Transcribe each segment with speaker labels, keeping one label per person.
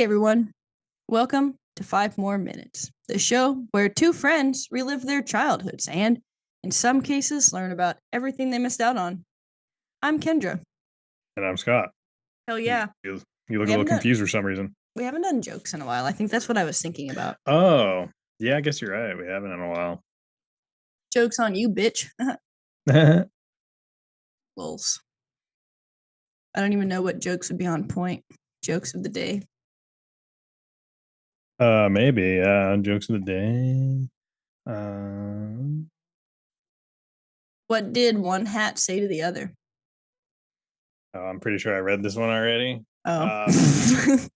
Speaker 1: Hey everyone, welcome to 5 More Minutes, the show where two friends relive their childhoods and, in some cases, learn about everything they missed out on. I'm Kendra.
Speaker 2: And I'm Scott.
Speaker 1: Hell
Speaker 2: You,
Speaker 1: yeah,
Speaker 2: you look
Speaker 1: we
Speaker 2: a little
Speaker 1: haven't done
Speaker 2: confused for some reason.
Speaker 1: we haven't done jokes in a while. I think that's what I was thinking about.
Speaker 2: Oh, yeah, I guess you're right. We haven't in a while.
Speaker 1: Jokes on you, bitch. Lols. I don't even know what jokes would be on point. Jokes of the day.
Speaker 2: Maybe. Jokes of the day. Um,
Speaker 1: What did one hat say to the other?
Speaker 2: I'm pretty sure I read this one already.
Speaker 1: Oh.
Speaker 2: Um,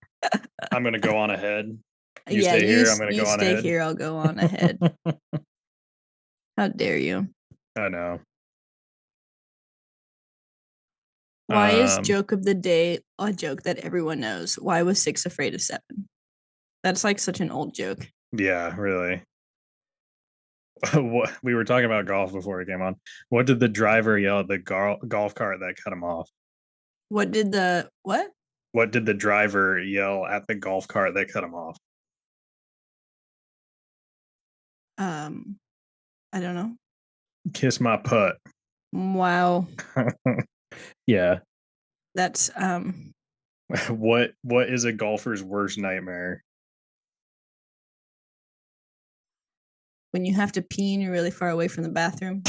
Speaker 2: I'm gonna go on ahead. You
Speaker 1: Yeah,
Speaker 2: stay
Speaker 1: you
Speaker 2: here. I'm gonna
Speaker 1: you
Speaker 2: go on
Speaker 1: stay
Speaker 2: ahead.
Speaker 1: here. I'll go on ahead. How dare you?
Speaker 2: I know.
Speaker 1: Why is
Speaker 2: Um,
Speaker 1: joke of the day a joke that everyone knows? Why was six afraid of seven? That's like such an old joke.
Speaker 2: yeah, really. What we were talking about golf before we came on. What did the driver yell at the golf cart that cut him off?
Speaker 1: What did the what?
Speaker 2: What did the driver yell at the golf cart that cut him off?
Speaker 1: Um, I don't know.
Speaker 2: Kiss my putt.
Speaker 1: Wow,
Speaker 2: Yeah.
Speaker 1: that's
Speaker 2: What is a golfer's worst nightmare?
Speaker 1: when you have to pee and you're really far away from the bathroom.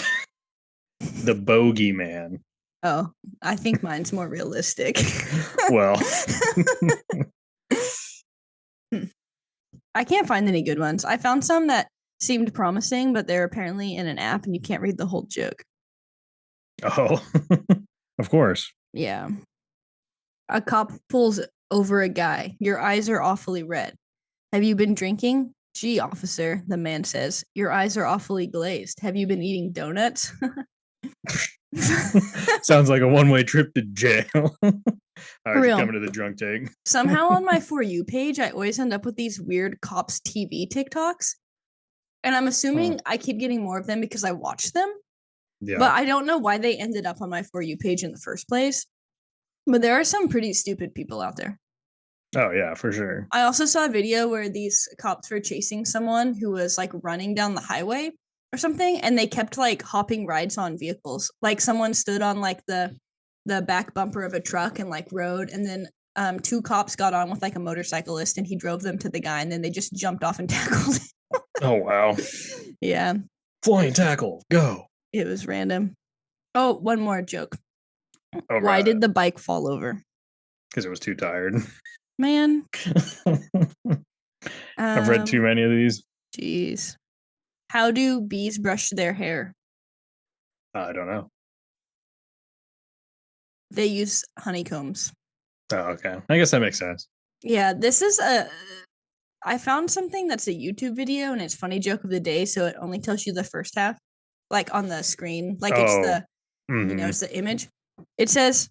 Speaker 2: The bogey man.
Speaker 1: Oh, I think mine's more realistic.
Speaker 2: Well,
Speaker 1: I can't find any good ones. I found some that seemed promising, but they're apparently in an app and you can't read the whole joke.
Speaker 2: oh, of course.
Speaker 1: Yeah. A cop pulls over a guy. Your eyes are awfully red. Have you been drinking? Gee, officer, the man says, your eyes are awfully glazed. Have you been eating donuts?
Speaker 2: Sounds like a one-way trip to jail. All
Speaker 1: For
Speaker 2: right, you're
Speaker 1: real.
Speaker 2: coming to the drunk take.
Speaker 1: Somehow on my For You page, I always end up with these weird cops TV TikToks. And I'm
Speaker 2: Hmm.
Speaker 1: assuming I keep getting more of them because I watch them.
Speaker 2: Yeah.
Speaker 1: But I don't know why they ended up on my For You page in the first place. But there are some pretty stupid people out there.
Speaker 2: Oh yeah, for sure.
Speaker 1: I also saw a video where these cops were chasing someone who was like running down the highway or something, and they kept like hopping rides on vehicles. Like someone stood on like the back bumper of a truck and like rode, and then two cops got on with like a motorcyclist, and he drove them to the guy, and then they just jumped off and tackled.
Speaker 2: Oh wow.
Speaker 1: Yeah,
Speaker 2: Flying tackle, go.
Speaker 1: it was random. Oh, one more joke.
Speaker 2: All
Speaker 1: Why
Speaker 2: right.
Speaker 1: did the bike fall over?
Speaker 2: Because it was too tired.
Speaker 1: Man,
Speaker 2: I've read too
Speaker 1: um,
Speaker 2: many of these.
Speaker 1: jeez. How do bees brush their hair?
Speaker 2: I don't know.
Speaker 1: They use honeycombs.
Speaker 2: Oh, okay. I guess that makes sense.
Speaker 1: Yeah, this is a. I found something that's a YouTube video and it's funny joke of the day, so it only tells you the first half, like on the screen, like it's
Speaker 2: Oh.
Speaker 1: the
Speaker 2: Hmm.
Speaker 1: it's the image. It says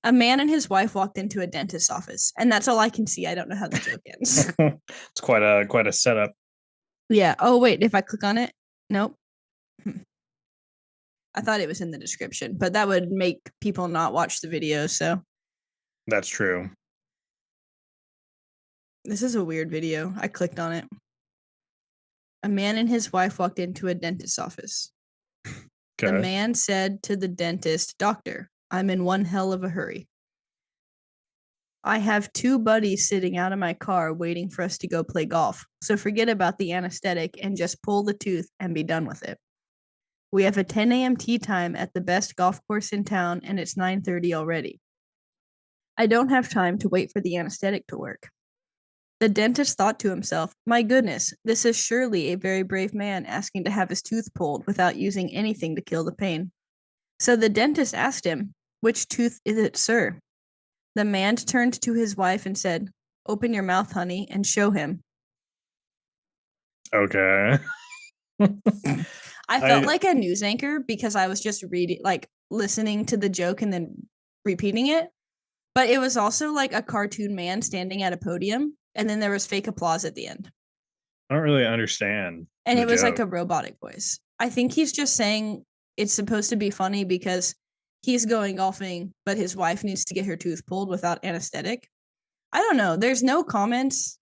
Speaker 1: a man and his wife walked into a dentist's office, and that's all I can see. I don't know how the joke ends.
Speaker 2: It's quite a setup.
Speaker 1: Yeah. Oh wait, if I click on it, nope. I thought it was in the description, but that would make people not watch the video. So
Speaker 2: That's true.
Speaker 1: this is a weird video. I clicked on it. A man and his wife walked into a dentist's office. The
Speaker 2: Okay.
Speaker 1: man said to the dentist, Doctor, I'm in one hell of a hurry. I have two buddies sitting out of my car waiting for us to go play golf. So forget about the anesthetic and just pull the tooth and be done with it. We have a 10 a.m. tee time at the best golf course in town, and it's 9:30 already. I don't have time to wait for the anesthetic to work. The dentist thought to himself, my goodness, this is surely a very brave man asking to have his tooth pulled without using anything to kill the pain. So the dentist asked him, which tooth is it, sir? The man turned to his wife and said, open your mouth, honey, and show him.
Speaker 2: Okay.
Speaker 1: I felt
Speaker 2: I
Speaker 1: like a news anchor because I was just reading, like listening to the joke and then repeating it. But it was also like a cartoon man standing at a podium, and then there was fake applause at the end.
Speaker 2: don't really understand
Speaker 1: And
Speaker 2: the
Speaker 1: it was like
Speaker 2: joke.
Speaker 1: a robotic voice. I think he's just saying it's supposed to be funny because he's going golfing, but his wife needs to get her tooth pulled without anesthetic. I don't know. There's no comments.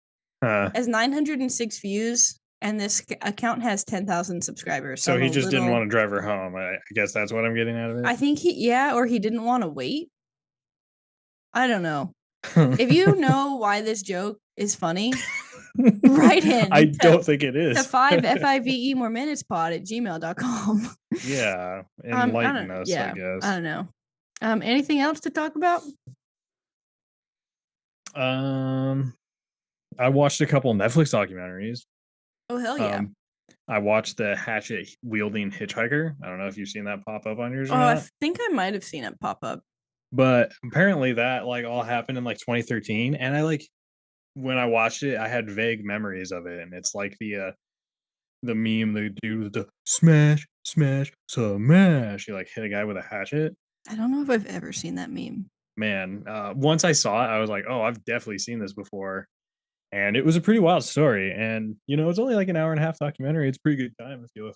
Speaker 2: Uh,
Speaker 1: As 906 views, and this account has 10,000 subscribers. So
Speaker 2: so
Speaker 1: I'm
Speaker 2: he
Speaker 1: a
Speaker 2: just didn't
Speaker 1: little.
Speaker 2: want to drive her home. I guess that's what I'm getting out of
Speaker 1: I think or he didn't want to wait. I don't know. If
Speaker 2: it.
Speaker 1: you know why this joke is funny, write
Speaker 2: I
Speaker 1: in
Speaker 2: don't think it
Speaker 1: to
Speaker 2: is.
Speaker 1: 5FIVE more minutes pod at gmail.com.
Speaker 2: Yeah,
Speaker 1: I
Speaker 2: enlighten
Speaker 1: don't,
Speaker 2: us, I
Speaker 1: yeah, I
Speaker 2: guess.
Speaker 1: don't know. Anything else to talk about?
Speaker 2: Um, I watched a couple Netflix documentaries.
Speaker 1: Oh, hell yeah.
Speaker 2: Um, I watched the hatchet wielding hitchhiker. I don't know if you've seen that pop up on yours or
Speaker 1: Oh, I
Speaker 2: not,
Speaker 1: think I might have seen it pop up.
Speaker 2: but apparently that like all happened in like 2013, and I like when I watched it, I had vague memories of it, and it's like the meme they do the smash, smash, smash. You like hit a guy with a hatchet.
Speaker 1: I don't know if I've ever seen that meme.
Speaker 2: Man, once I saw it, I was like, oh, I've definitely seen this before. And it was a pretty wild story. And, it's only like an hour and a half documentary. It's a pretty good time if you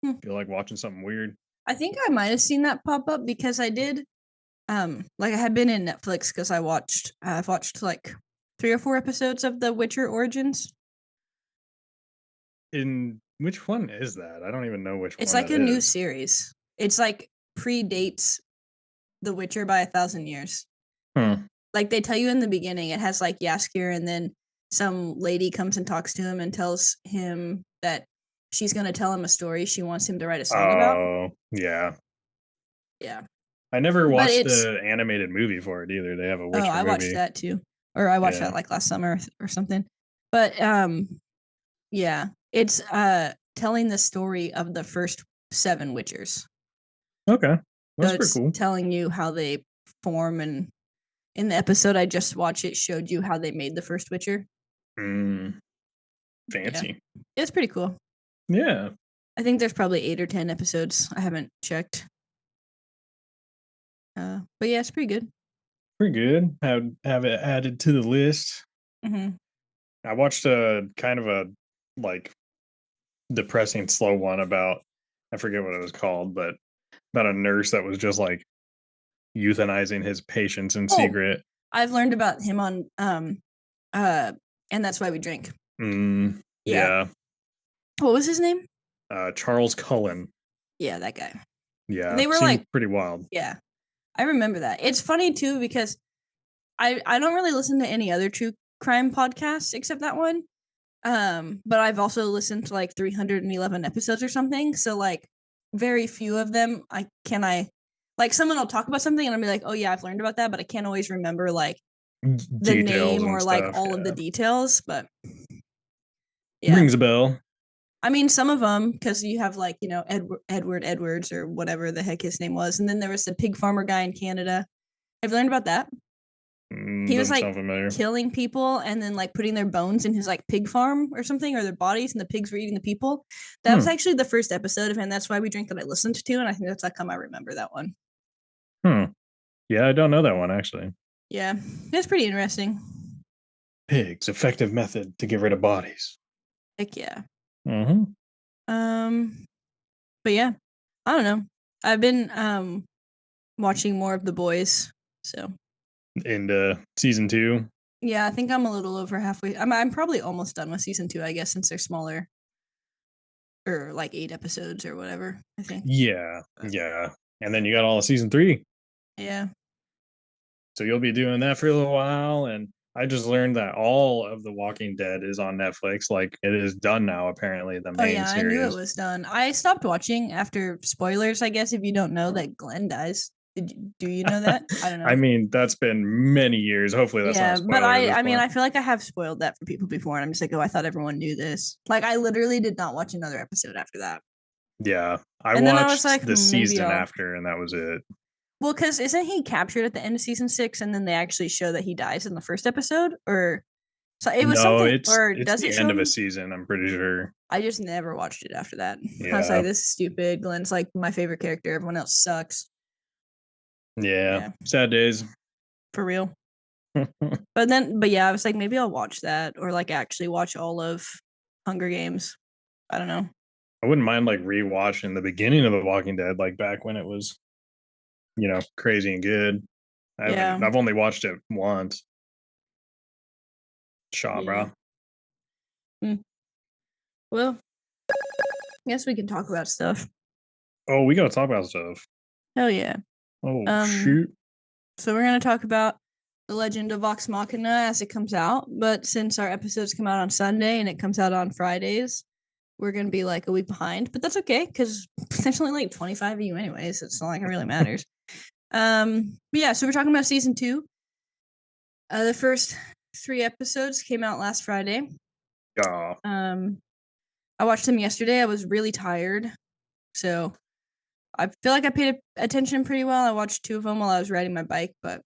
Speaker 1: Hmm.
Speaker 2: feel like watching something weird.
Speaker 1: I think I might have seen that pop up because I did like I had been in Netflix because I've watched like 3 or 4 episodes of the Witcher Origins.
Speaker 2: In which one is that? I don't even know which
Speaker 1: It's
Speaker 2: one
Speaker 1: like
Speaker 2: that
Speaker 1: a new
Speaker 2: is.
Speaker 1: series. It's like predates The Witcher by 1,000 years.
Speaker 2: Hmm.
Speaker 1: Like they tell you in the beginning, it has like Yaskir, and then some lady comes and talks to him and tells him that she's gonna tell him a story she wants him to write a song about.
Speaker 2: Oh, yeah.
Speaker 1: Yeah,
Speaker 2: I never
Speaker 1: but
Speaker 2: watched
Speaker 1: it's
Speaker 2: the animated movie for it either. They have a
Speaker 1: oh,
Speaker 2: Witcher
Speaker 1: I watched
Speaker 2: movie.
Speaker 1: that too, or I watched
Speaker 2: Yeah.
Speaker 1: that like last summer or something. But yeah, it's telling the story of the first 7 Witchers.
Speaker 2: Okay.
Speaker 1: So
Speaker 2: That's pretty
Speaker 1: it's
Speaker 2: cool.
Speaker 1: telling you how they form, and in the episode I just watched, it showed you how they made the first Witcher.
Speaker 2: Mm,
Speaker 1: Yeah,
Speaker 2: fancy.
Speaker 1: it's pretty cool.
Speaker 2: Yeah.
Speaker 1: I think there's probably 8 or 10 episodes. I haven't checked. But yeah, it's pretty good.
Speaker 2: Pretty good. Have it added to the list.
Speaker 1: Hmm.
Speaker 2: I watched a kind of a like depressing slow one about I forget what it was called, but about a nurse that was just like euthanizing his patients in
Speaker 1: Oh,
Speaker 2: secret.
Speaker 1: I've learned about him on uh, and that's why we drink. Yeah.
Speaker 2: Yeah.
Speaker 1: What was his name?
Speaker 2: Charles Cullen.
Speaker 1: Yeah, that guy.
Speaker 2: Yeah.
Speaker 1: They were
Speaker 2: Seemed
Speaker 1: like,
Speaker 2: pretty wild.
Speaker 1: yeah, I remember that. It's funny too because I don't really listen to any other true crime podcasts except that one. But I've also listened to like 311 episodes or something. So like very few of them I like someone will talk about something and I'll be like, oh yeah, I've learned about that, but I can't always remember like the
Speaker 2: Details
Speaker 1: name
Speaker 2: and
Speaker 1: or like
Speaker 2: stuff.
Speaker 1: all of the
Speaker 2: Yeah.
Speaker 1: details. But yeah.
Speaker 2: Rings a bell.
Speaker 1: I mean, some of them, because you have like, Edward Edwards or whatever the heck his name was. And then there was the pig farmer guy in Canada. Have you learned about that? He was
Speaker 2: Doesn't
Speaker 1: like
Speaker 2: sound familiar.
Speaker 1: killing people and then like putting their bones in his like pig farm or something, or their bodies, and the pigs were eating the people. That was
Speaker 2: Hmm.
Speaker 1: actually the first episode of him. That's why we drink that I listened to, and I think that's how come I remember that one.
Speaker 2: Hmm. Yeah, I don't know that one actually.
Speaker 1: Yeah, it's pretty interesting.
Speaker 2: Pigs, effective method to get rid of bodies.
Speaker 1: Heck yeah.
Speaker 2: Mm-hmm.
Speaker 1: Um, but yeah, I don't know. I've been watching more of The Boys, so
Speaker 2: Into season 2.
Speaker 1: yeah, I think I'm a little over halfway. I'm probably almost done with season 2, I guess, since they're smaller or like 8 episodes or whatever. I think.
Speaker 2: Yeah,
Speaker 1: But
Speaker 2: yeah. And then you got all of season 3.
Speaker 1: yeah.
Speaker 2: So you'll be doing that for a little while. And I just learned that all of The Walking Dead is on Netflix. Like it is done now, apparently, the
Speaker 1: Oh
Speaker 2: main
Speaker 1: yeah, I knew it
Speaker 2: series.
Speaker 1: was done. I stopped watching after spoilers. I guess if you don't know that Glenn dies, do you know that? I don't
Speaker 2: I
Speaker 1: know.
Speaker 2: mean, that's been many years. Hopefully that's not a
Speaker 1: Yeah, but
Speaker 2: spoiler at
Speaker 1: I
Speaker 2: this
Speaker 1: I mean
Speaker 2: point.
Speaker 1: I feel like I have spoiled that for people before, and I'm just like, oh, I thought everyone knew this. Like I literally did not watch another episode after that,
Speaker 2: Yeah. I
Speaker 1: and then I was
Speaker 2: watched
Speaker 1: like,
Speaker 2: the
Speaker 1: maybe
Speaker 2: season
Speaker 1: I'll.
Speaker 2: after and that was it.
Speaker 1: Well, because isn't he captured at the end of season 6, and then they actually show that he dies in the first episode, or so it was
Speaker 2: No,
Speaker 1: something,
Speaker 2: it's
Speaker 1: or
Speaker 2: it's
Speaker 1: does it
Speaker 2: the
Speaker 1: show
Speaker 2: end of a
Speaker 1: him?
Speaker 2: season, I'm pretty sure.
Speaker 1: I just never watched it after that. I was like,
Speaker 2: Yeah.
Speaker 1: this is stupid. Glenn's like my favorite character. Everyone else sucks.
Speaker 2: Yeah.
Speaker 1: Yeah,
Speaker 2: Sad days.
Speaker 1: for real. But yeah, I was like, maybe I'll watch that or like actually watch all of Hunger Games. I don't know.
Speaker 2: I wouldn't mind like rewatching the beginning of The Walking Dead, like back when it was, crazy and good.
Speaker 1: Yeah.
Speaker 2: I've only watched it once. Shaw,
Speaker 1: Yeah.
Speaker 2: bro.
Speaker 1: Well, I guess we can talk about stuff.
Speaker 2: Oh, we gotta talk about stuff.
Speaker 1: Hell yeah.
Speaker 2: Oh
Speaker 1: Um,
Speaker 2: shoot.
Speaker 1: so we're gonna talk about the Legend of Vox Machina as it comes out. But since our episodes come out on Sunday and it comes out on Fridays, we're gonna be like a week behind. But that's okay because potentially like 25 of you anyways. So it's not like it really matters. But yeah, so we're talking about season 2. The first 3 episodes came out last Friday.
Speaker 2: Yeah.
Speaker 1: I watched them yesterday. I was really tired, so I feel like I paid attention pretty well. I watched 2 of them while I was riding my bike, but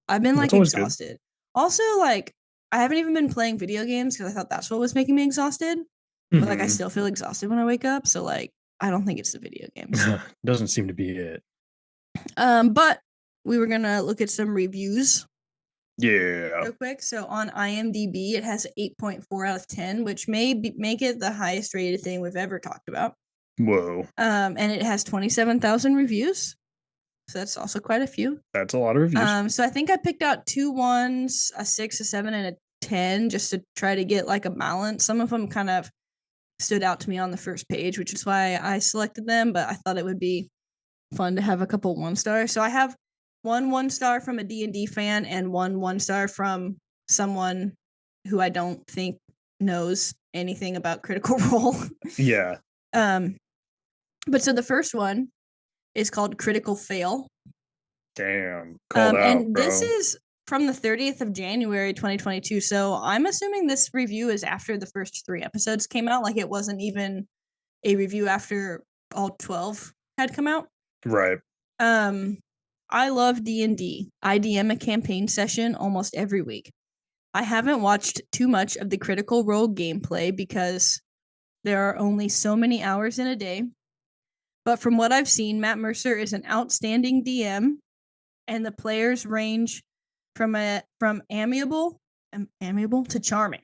Speaker 1: I've been
Speaker 2: That's
Speaker 1: like
Speaker 2: always good.
Speaker 1: exhausted. Also, like I haven't even been playing video games because I thought that's what was making me exhausted. But like I
Speaker 2: Mm-hmm.
Speaker 1: still feel exhausted when I wake up, so like I don't think it's the video games.
Speaker 2: Doesn't seem to be it.
Speaker 1: But we were gonna look at some reviews
Speaker 2: Yeah.
Speaker 1: real quick. So on IMDb, it has 8.4 out of 10, which make it the highest rated thing we've ever talked about.
Speaker 2: Whoa.
Speaker 1: And it has 27,000 reviews. So that's also quite a few.
Speaker 2: That's a lot of reviews.
Speaker 1: So I think I picked out 2 1s, a 6, a 7, and a 10 just to try to get like a balance. Some of them kind of stood out to me on the first page, which is why I selected them, but I thought it would be fun to have a couple 1-stars. So I have 1 1-star from a D&D fan and 1 1-star from someone who I don't think knows anything about Critical Role.
Speaker 2: Yeah.
Speaker 1: But so the first one is called Critical Fail.
Speaker 2: Damn. Called out,
Speaker 1: And this
Speaker 2: bro.
Speaker 1: is from the 30th of January 2022. So I'm assuming this review is after the first 3 episodes came out. Like it wasn't even a review after all 12 had come out.
Speaker 2: Right.
Speaker 1: I love D&D. I DM a campaign session almost every week. I haven't watched too much of the Critical Role gameplay because there are only so many hours in a day. But from what I've seen, Matt Mercer is an outstanding DM, and the players range from amiable to charming.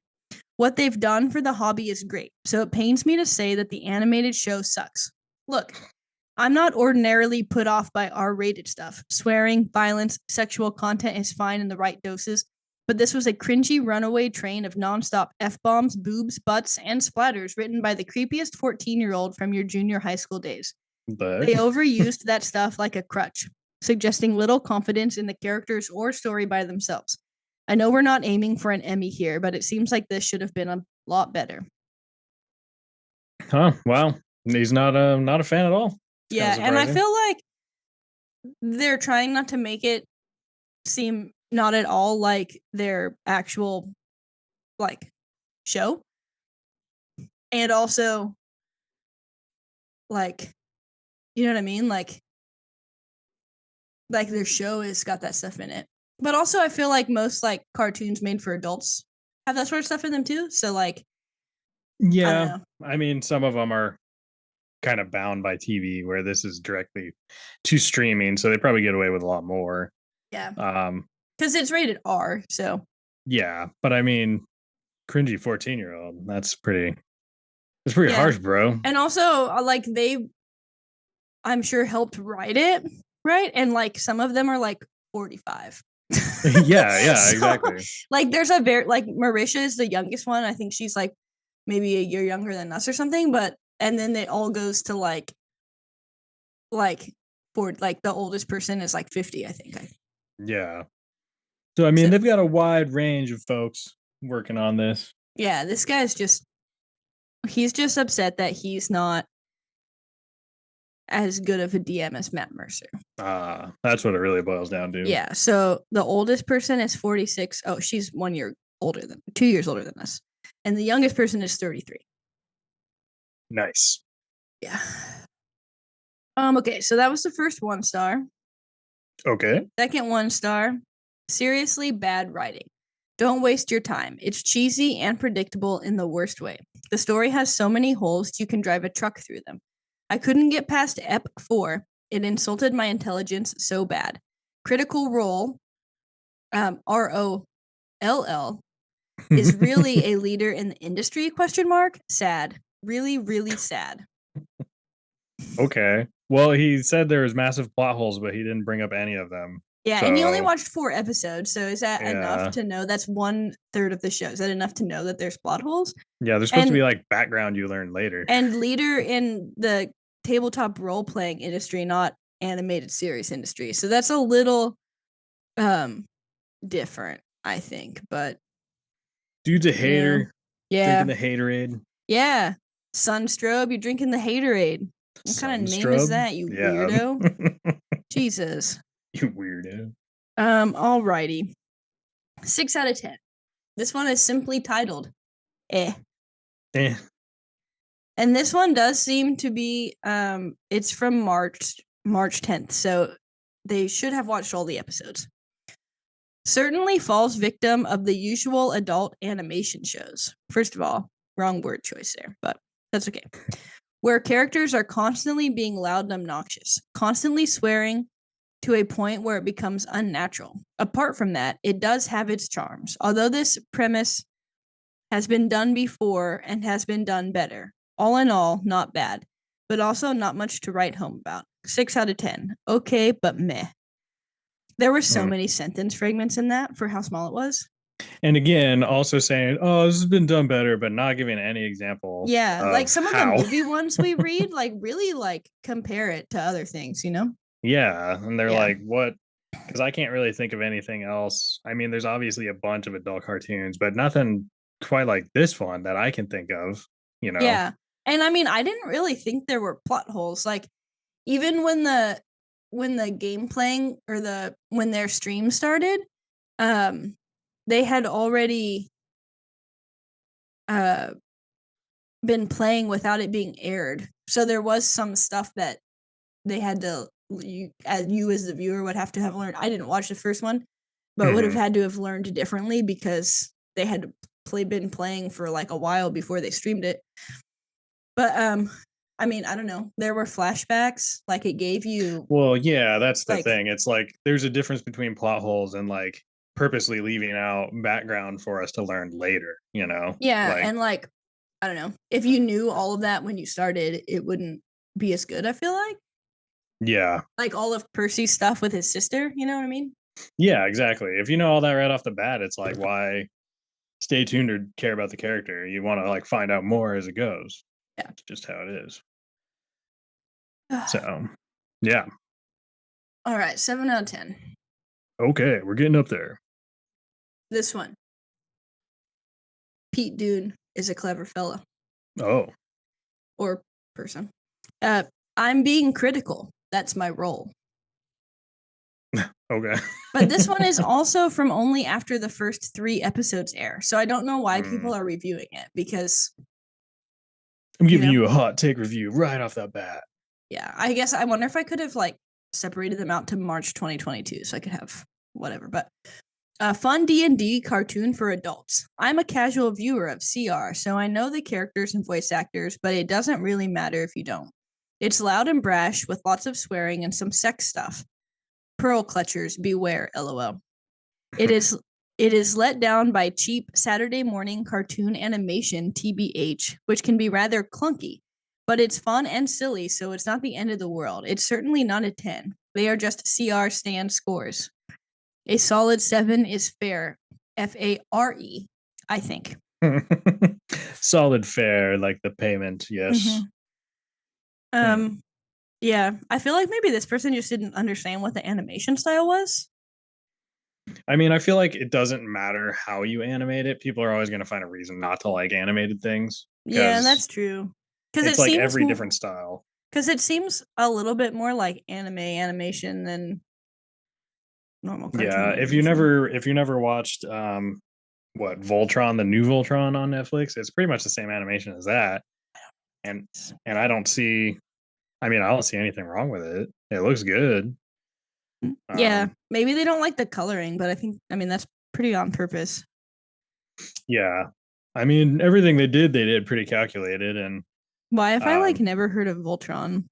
Speaker 1: What they've done for the hobby is great, so it pains me to say that the animated show sucks. Look, I'm not ordinarily put off by R-rated stuff. Swearing, violence, sexual content is fine in the right doses, but this was a cringy runaway train of nonstop F-bombs, boobs, butts, and splatters written by the creepiest 14-year-old from your junior high school days.
Speaker 2: The
Speaker 1: They
Speaker 2: heck?
Speaker 1: overused that stuff like a crutch, suggesting little confidence in the characters or story by themselves. I know we're not aiming for an Emmy here, but it seems like this should have been a lot better.
Speaker 2: Huh. Wow. He's not a fan at all. It's kind of
Speaker 1: Yeah, and I
Speaker 2: surprising.
Speaker 1: feel like they're trying not to make it seem not at all like their actual like show. And also like you know what I mean? Like their show has got that stuff in it. But also I feel like most like cartoons made for adults have that sort of stuff in them too. So like I don't
Speaker 2: Yeah.
Speaker 1: know.
Speaker 2: I mean, some of them are kind of bound by TV, where this is directly to streaming, so they probably get away with a lot more.
Speaker 1: Yeah.
Speaker 2: Um,
Speaker 1: Because it's rated R. So
Speaker 2: yeah, but I mean, cringy 14-year-old. That's pretty
Speaker 1: yeah.
Speaker 2: harsh, bro.
Speaker 1: And also like they I'm sure helped write it, right? And like some of them are like 45.
Speaker 2: Yeah, yeah,
Speaker 1: So
Speaker 2: exactly.
Speaker 1: like there's a very like Marisha is the youngest one. I think she's like maybe a year younger than us or something, but and then it all goes to like for like the oldest person is like 50, I think.
Speaker 2: Yeah. So I mean,
Speaker 1: So
Speaker 2: they've got a wide range of folks working on this.
Speaker 1: yeah, this guy's just he's just upset that he's not as good of a DM as Matt Mercer.
Speaker 2: That's what it really boils down to.
Speaker 1: Yeah. So the oldest person is 46. Oh, she's 1 year older than 2 years older than us. And the youngest person is 33.
Speaker 2: Nice.
Speaker 1: Yeah. Okay, so that was the first 1-star.
Speaker 2: Okay.
Speaker 1: Second 1-star, seriously bad writing. Don't waste your time. It's cheesy and predictable in the worst way. The story has so many holes you can drive a truck through them. I couldn't get past Ep 4. It insulted my intelligence so bad. Critical Role, ROLL, is really a leader in the industry? Question mark. Sad. Really, really sad.
Speaker 2: Okay. Well, he said there was massive plot holes, but he didn't bring up any of them.
Speaker 1: Yeah, and you only
Speaker 2: So
Speaker 1: watched 4 episodes, so is that enough
Speaker 2: yeah,
Speaker 1: to know? That's 1/3 of the show. Is that enough to know that there's plot holes?
Speaker 2: yeah, there's supposed to be
Speaker 1: And
Speaker 2: like background you learn later.
Speaker 1: leader in the tabletop role playing industry, not animated series industry. So that's a little um different, I think. But
Speaker 2: Dude's a
Speaker 1: yeah,
Speaker 2: hater, drinking
Speaker 1: yeah,
Speaker 2: the haterade.
Speaker 1: yeah. Sunstrobe, you're drinking the haterade. What kind of name is
Speaker 2: Sunstrub.
Speaker 1: that, you
Speaker 2: Yeah.
Speaker 1: weirdo? Jesus.
Speaker 2: You weirdo.
Speaker 1: Alrighty. 6 out of 10. This one is simply titled Eh.
Speaker 2: Eh.
Speaker 1: And this one does seem to be it's from March 10th, so they should have watched all the episodes. Certainly falls victim of the usual adult animation shows. First of all, wrong word choice there, but that's okay. Where characters are constantly being loud and obnoxious, constantly swearing to a point where it becomes unnatural. Apart from that, it does have its charms, although this premise has been done before and has been done better. All in all, not bad, but also not much to write home about. 6 out of 10. Okay, but meh. There were so
Speaker 2: Hmm.
Speaker 1: many sentence fragments in that for how small it was.
Speaker 2: And again, also saying, "Oh, this has been done better," but not giving any example
Speaker 1: Yeah, like
Speaker 2: of
Speaker 1: some of the
Speaker 2: how.
Speaker 1: movie ones we read, like really like compare it to other things, you know?
Speaker 2: Yeah, and they're
Speaker 1: Yeah.
Speaker 2: like, "What?" Because I can't really think of anything else. I mean, there's obviously a bunch of adult cartoons, but nothing quite like this one that I can think of. You know.
Speaker 1: Yeah. And I mean, I didn't really think there were plot holes. Like even when the game playing or the when their stream started, um they had already uh been playing without it being aired. So there was some stuff that they had to you as the viewer would have to have learned. I didn't watch the first one, but would have
Speaker 2: Mhm.
Speaker 1: had to have learned differently because they had been playing for like a while before they streamed it. But I mean, I don't know. There were flashbacks, like it gave you
Speaker 2: Well, yeah, that's the
Speaker 1: like
Speaker 2: thing. It's like there's a difference between plot holes and like purposely leaving out background for us to learn later, you know?
Speaker 1: yeah,
Speaker 2: Like,
Speaker 1: and like I don't know. If you knew all of that when you started, it wouldn't be as good, I feel
Speaker 2: yeah.
Speaker 1: like all of Percy's stuff with his sister, you know what I mean?
Speaker 2: Yeah, exactly. If you know all that right off the bat, it's like why stay tuned or care about the character? You want to like find out more as it goes.
Speaker 1: Yeah.
Speaker 2: It's just how it is. So, yeah.
Speaker 1: All right, 7 out of 10.
Speaker 2: Okay, we're getting up there.
Speaker 1: This one. Pete Dune is a clever fella
Speaker 2: Oh,
Speaker 1: or person. Uh, I'm being critical. That's my role.
Speaker 2: okay.
Speaker 1: But this one is also from only after the first 3 episodes air. So I don't know why
Speaker 2: Hmm.
Speaker 1: people are reviewing it because,
Speaker 2: I'm
Speaker 1: you
Speaker 2: giving
Speaker 1: know,
Speaker 2: you a hot take review right off the bat.
Speaker 1: yeah, I guess I wonder if I could have like separated them out to March 2022 so I could have whatever. But a fun D&D cartoon for adults. I'm a casual viewer of CR, so I know the characters and voice actors, but it doesn't really matter if you don't. It's loud and brash with lots of swearing and some sex stuff. Pearl clutchers, beware, lol. It is it is let down by cheap Saturday morning cartoon animation, TBH, which can be rather clunky, but it's fun and silly, so it's not the end of the world. It's certainly not a 10. They are just CR stand scores. A solid 7 is fair. FARE, I think.
Speaker 2: Solid fare, like the payment. Yes.
Speaker 1: Mm-hmm.
Speaker 2: Hmm.
Speaker 1: Yeah, I feel like maybe this person just didn't understand what the animation style was.
Speaker 2: I mean, I feel like it doesn't matter how you animate it. People are always going to find a reason not to like animated things
Speaker 1: Yeah,
Speaker 2: because
Speaker 1: that's true. Because
Speaker 2: it's like every different style.
Speaker 1: it seems a little bit more like anime animation than normal cartoon
Speaker 2: Yeah,
Speaker 1: animation.
Speaker 2: if you never watched what Voltron, the new Voltron on Netflix, it's pretty much the same animation as that. And I don't see I mean, I don't see anything wrong with it. It looks good.
Speaker 1: Yeah,
Speaker 2: Um
Speaker 1: maybe they don't like the coloring, but I mean that's pretty on purpose.
Speaker 2: yeah. I mean, everything they did pretty calculated and
Speaker 1: Why have I like
Speaker 2: um
Speaker 1: never heard of Voltron?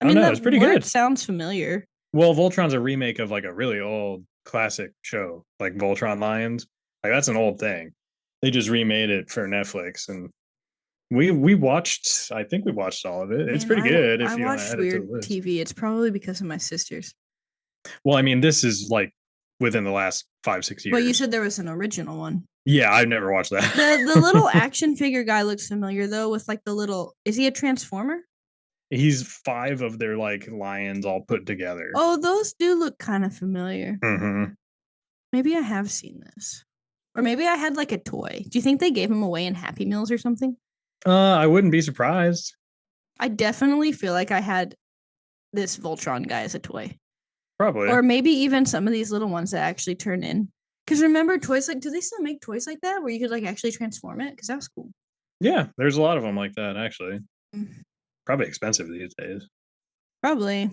Speaker 1: I
Speaker 2: I don't
Speaker 1: mean
Speaker 2: know,
Speaker 1: the
Speaker 2: it's pretty
Speaker 1: word
Speaker 2: good.
Speaker 1: sounds familiar.
Speaker 2: Well, Voltron's a remake of like a really old classic show, like Voltron Lions. Like that's an old thing. They just remade it for Netflix, and we watched. I think we watched all of it. It's
Speaker 1: Man,
Speaker 2: pretty good
Speaker 1: I
Speaker 2: if you want to
Speaker 1: watched
Speaker 2: add it to the
Speaker 1: weird
Speaker 2: list.
Speaker 1: TV. It's probably because of my sisters.
Speaker 2: Well, I mean, this is like within the last 5-6 years.
Speaker 1: But you said there was an original one.
Speaker 2: Yeah, I've never watched that.
Speaker 1: The little action figure guy looks familiar though, with like the little. Is he a transformer?
Speaker 2: He's 5 of their like lions all put together.
Speaker 1: Oh, those do look kind of familiar.
Speaker 2: Mm-hmm.
Speaker 1: Maybe I have seen this, or maybe I had like a toy. Do you think they gave him away in Happy Meals or something?
Speaker 2: I wouldn't be surprised.
Speaker 1: I definitely feel like I had this Voltron guy as a toy.
Speaker 2: Probably.
Speaker 1: Or maybe even some of these little ones that actually turn in. Because remember, toys like, do they still make toys like that where you could like actually transform it? Because that was cool.
Speaker 2: Yeah, there's a lot of them like that actually.
Speaker 1: Mm.
Speaker 2: Probably expensive these days.
Speaker 1: Probably.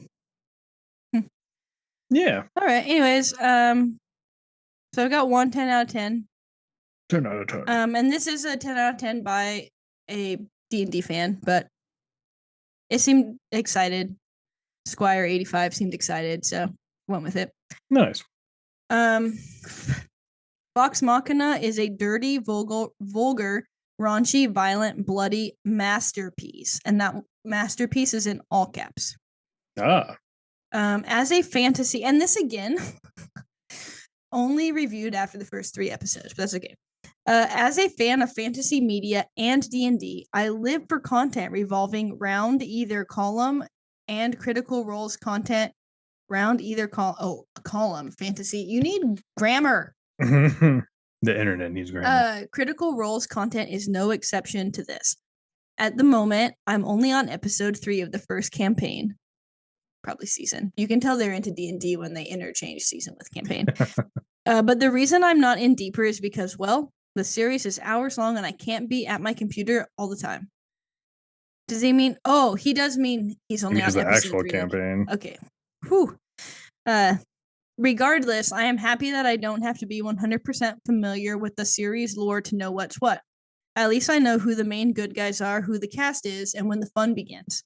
Speaker 2: Yeah.
Speaker 1: All right. Anyways, so I've got 10 out of 10.
Speaker 2: 10 out of 10.
Speaker 1: And this is a 10 out of 10 by a D&D fan, but it seemed excited. Squire 85 seemed excited, so went with it.
Speaker 2: Nice.
Speaker 1: Vox Machina is a dirty, vulgar, raunchy, violent, bloody masterpiece, and that masterpiece is in all caps. As a fantasy, and this again, only reviewed after the first 3 episodes, but that's okay. As a fan of fantasy media and D&D, I live for content revolving round either column and critical roles content round either column fantasy. You need grammar.
Speaker 2: The internet needs grammar.
Speaker 1: Critical roles content is no exception to this. At the moment, I'm only on episode 3 of the first campaign, probably season. You can tell they're into D&D when they interchange season with campaign. But the reason I'm not in deeper is because, well, the series is hours long and I can't be at my computer all the time. Does he mean? Oh, he does mean he's only on
Speaker 2: the
Speaker 1: episode
Speaker 2: actual
Speaker 1: 3.
Speaker 2: campaign.
Speaker 1: Okay. Whew. Regardless, I am happy that I don't have to be 100% familiar with the series lore to know what's what. At least I know who the main good guys are, who the cast is, and when the fun begins.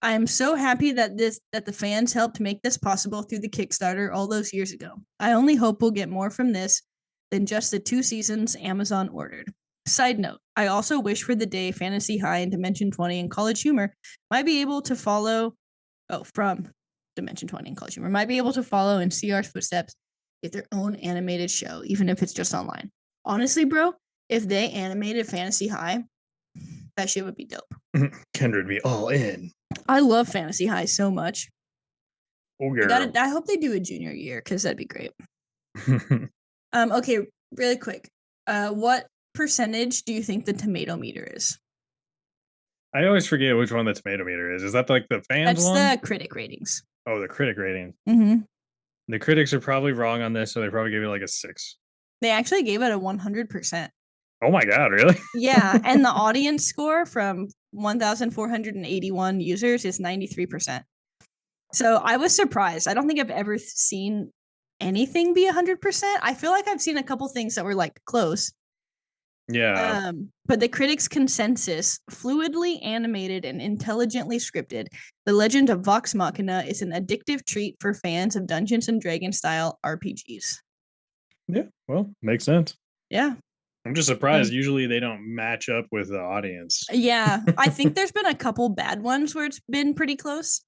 Speaker 1: I am so happy that the fans helped make this possible through the Kickstarter all those years ago. I only hope we'll get more from this than just the 2 seasons Amazon ordered. Side note, I also wish for the day Fantasy High and Dimension 20 and College Humor might be able to follow from Dimension 20 and College Humor might be able to follow in CR's footsteps, get their own animated show, even if it's just online. Honestly, bro, if they animated Fantasy High, that shit would be dope.
Speaker 2: Kendra would be all in.
Speaker 1: I love Fantasy High so much.
Speaker 2: Oh, girl.
Speaker 1: I hope they do a junior year because that'd be great. Okay, really quick. What percentage do you think the tomato meter is?
Speaker 2: I always forget which one the tomato meter is. Is that like the fans
Speaker 1: That's
Speaker 2: one?
Speaker 1: the critic ratings.
Speaker 2: Oh, the critic rating.
Speaker 1: Mm-hmm.
Speaker 2: The critics are probably wrong on this, so they probably gave it like a 6.
Speaker 1: They actually gave it a 100%.
Speaker 2: Oh my god, really?
Speaker 1: Yeah, and the audience score from 1,481 users is 93%. So I was surprised. I don't think I've ever seen anything be 100%. I feel like I've seen a couple things that were like close.
Speaker 2: Yeah.
Speaker 1: But the critics' consensus, fluidly animated and intelligently scripted, The Legend of Vox Machina is an addictive treat for fans of Dungeons and Dragons style RPGs.
Speaker 2: Yeah, well, makes sense.
Speaker 1: Yeah.
Speaker 2: I'm just surprised. Usually they don't match up with the audience.
Speaker 1: Yeah. I think there's been a couple bad ones where it's been pretty close.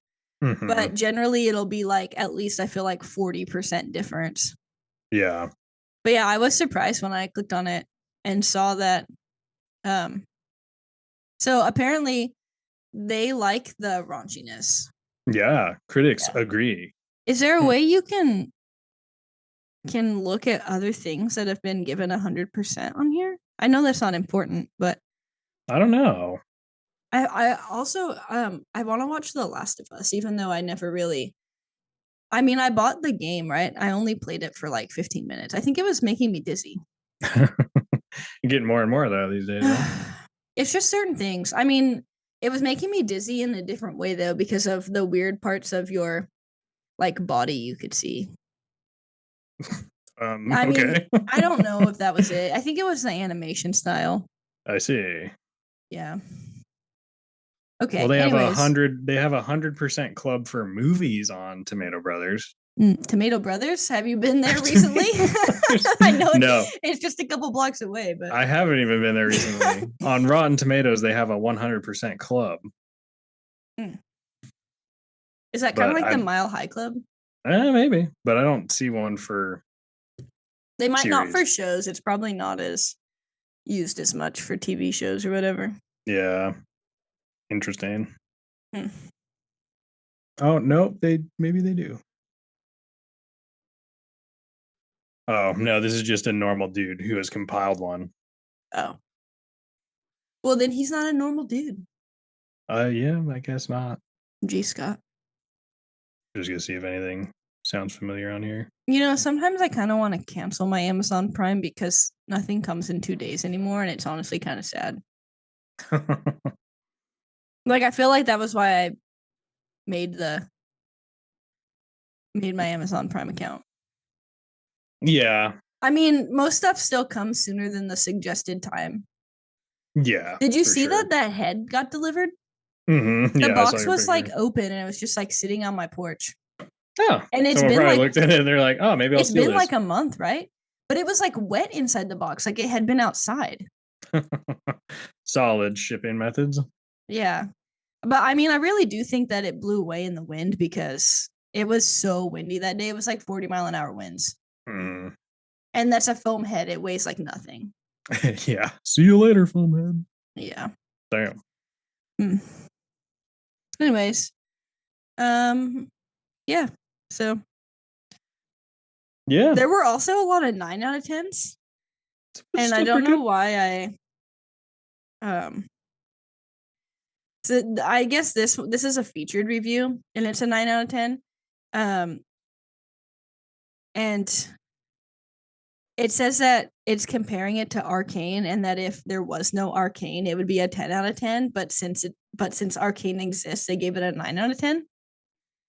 Speaker 2: Mm-hmm.
Speaker 1: But generally it'll be like at least I feel like 40% difference.
Speaker 2: Yeah.
Speaker 1: But yeah, I was surprised when I clicked on it and saw that. So apparently they like the raunchiness.
Speaker 2: Yeah, critics agree.
Speaker 1: Is there a way you can look at other things that have been given 100% on here? I know that's not important, but
Speaker 2: I don't know.
Speaker 1: I also I want to watch The Last of Us, even though I never really. I mean, I bought the game, right? I only played it for like 15 minutes. I think it was making me dizzy.
Speaker 2: You're getting more and more of that these days. Huh?
Speaker 1: It's just certain things. I mean, it was making me dizzy in a different way though, because of the weird parts of your like body you could see.
Speaker 2: I
Speaker 1: mean, I don't know if that was it. I think it was the animation style.
Speaker 2: I see.
Speaker 1: Yeah. Okay.
Speaker 2: Well, they
Speaker 1: anyways.
Speaker 2: have 100% club for movies on Tomato Brothers.
Speaker 1: Tomato Brothers? Have you been there recently? I know it's just a couple blocks away, but
Speaker 2: I haven't even been there recently. On Rotten Tomatoes, they have a 100% club.
Speaker 1: Is that kind of like the Mile High Club?
Speaker 2: Maybe, but I don't see one for
Speaker 1: They might not for
Speaker 2: series.
Speaker 1: shows. It's probably not as used as much for TV shows or whatever.
Speaker 2: Yeah, interesting.
Speaker 1: Hmm.
Speaker 2: Oh no, they maybe they do. Oh no, this is just a normal dude who has compiled one.
Speaker 1: Oh. Well, then he's not a normal dude.
Speaker 2: Yeah, I guess not.
Speaker 1: G. Scott.
Speaker 2: Just gonna see if anything sounds familiar on here.
Speaker 1: Sometimes I kind of want to cancel my Amazon Prime because nothing comes in 2 days anymore, and it's honestly kind of sad. Like I feel like that was why I made the made my Amazon Prime account.
Speaker 2: Yeah,
Speaker 1: I mean, most stuff still comes sooner than the suggested time.
Speaker 2: yeah,
Speaker 1: Did you
Speaker 2: for
Speaker 1: see
Speaker 2: sure.
Speaker 1: that head got delivered? The
Speaker 2: Yeah, I saw
Speaker 1: box
Speaker 2: your
Speaker 1: was like
Speaker 2: picture.
Speaker 1: open and it was just like sitting on my porch.
Speaker 2: Oh,
Speaker 1: And
Speaker 2: someone probably looked at it and they're like, "Oh, maybe I'll
Speaker 1: it's
Speaker 2: steal
Speaker 1: been
Speaker 2: this."
Speaker 1: like a month, right? But it was like wet inside the box, like it had been outside.
Speaker 2: Solid shipping methods.
Speaker 1: Yeah. But I mean, I really do think that it blew away in the wind because it was so windy that day. It was like 40-mile-an-hour winds.
Speaker 2: Mm.
Speaker 1: And that's a foam head. It weighs like nothing.
Speaker 2: Yeah. See you later, foamhead.
Speaker 1: Yeah.
Speaker 2: Damn.
Speaker 1: Hmm. Anyways, um, yeah. So
Speaker 2: Yeah,
Speaker 1: there were also a lot of 9 out of 10s.
Speaker 2: it's
Speaker 1: And I
Speaker 2: still
Speaker 1: don't
Speaker 2: pretty
Speaker 1: know
Speaker 2: good.
Speaker 1: why um so I guess this is a featured review and it's a 9 out of 10. Um and it says that it's comparing it to Arcane and that if there was no Arcane, it would be a 10 out of 10. But since Arcane exists, they gave it a 9 out of 10.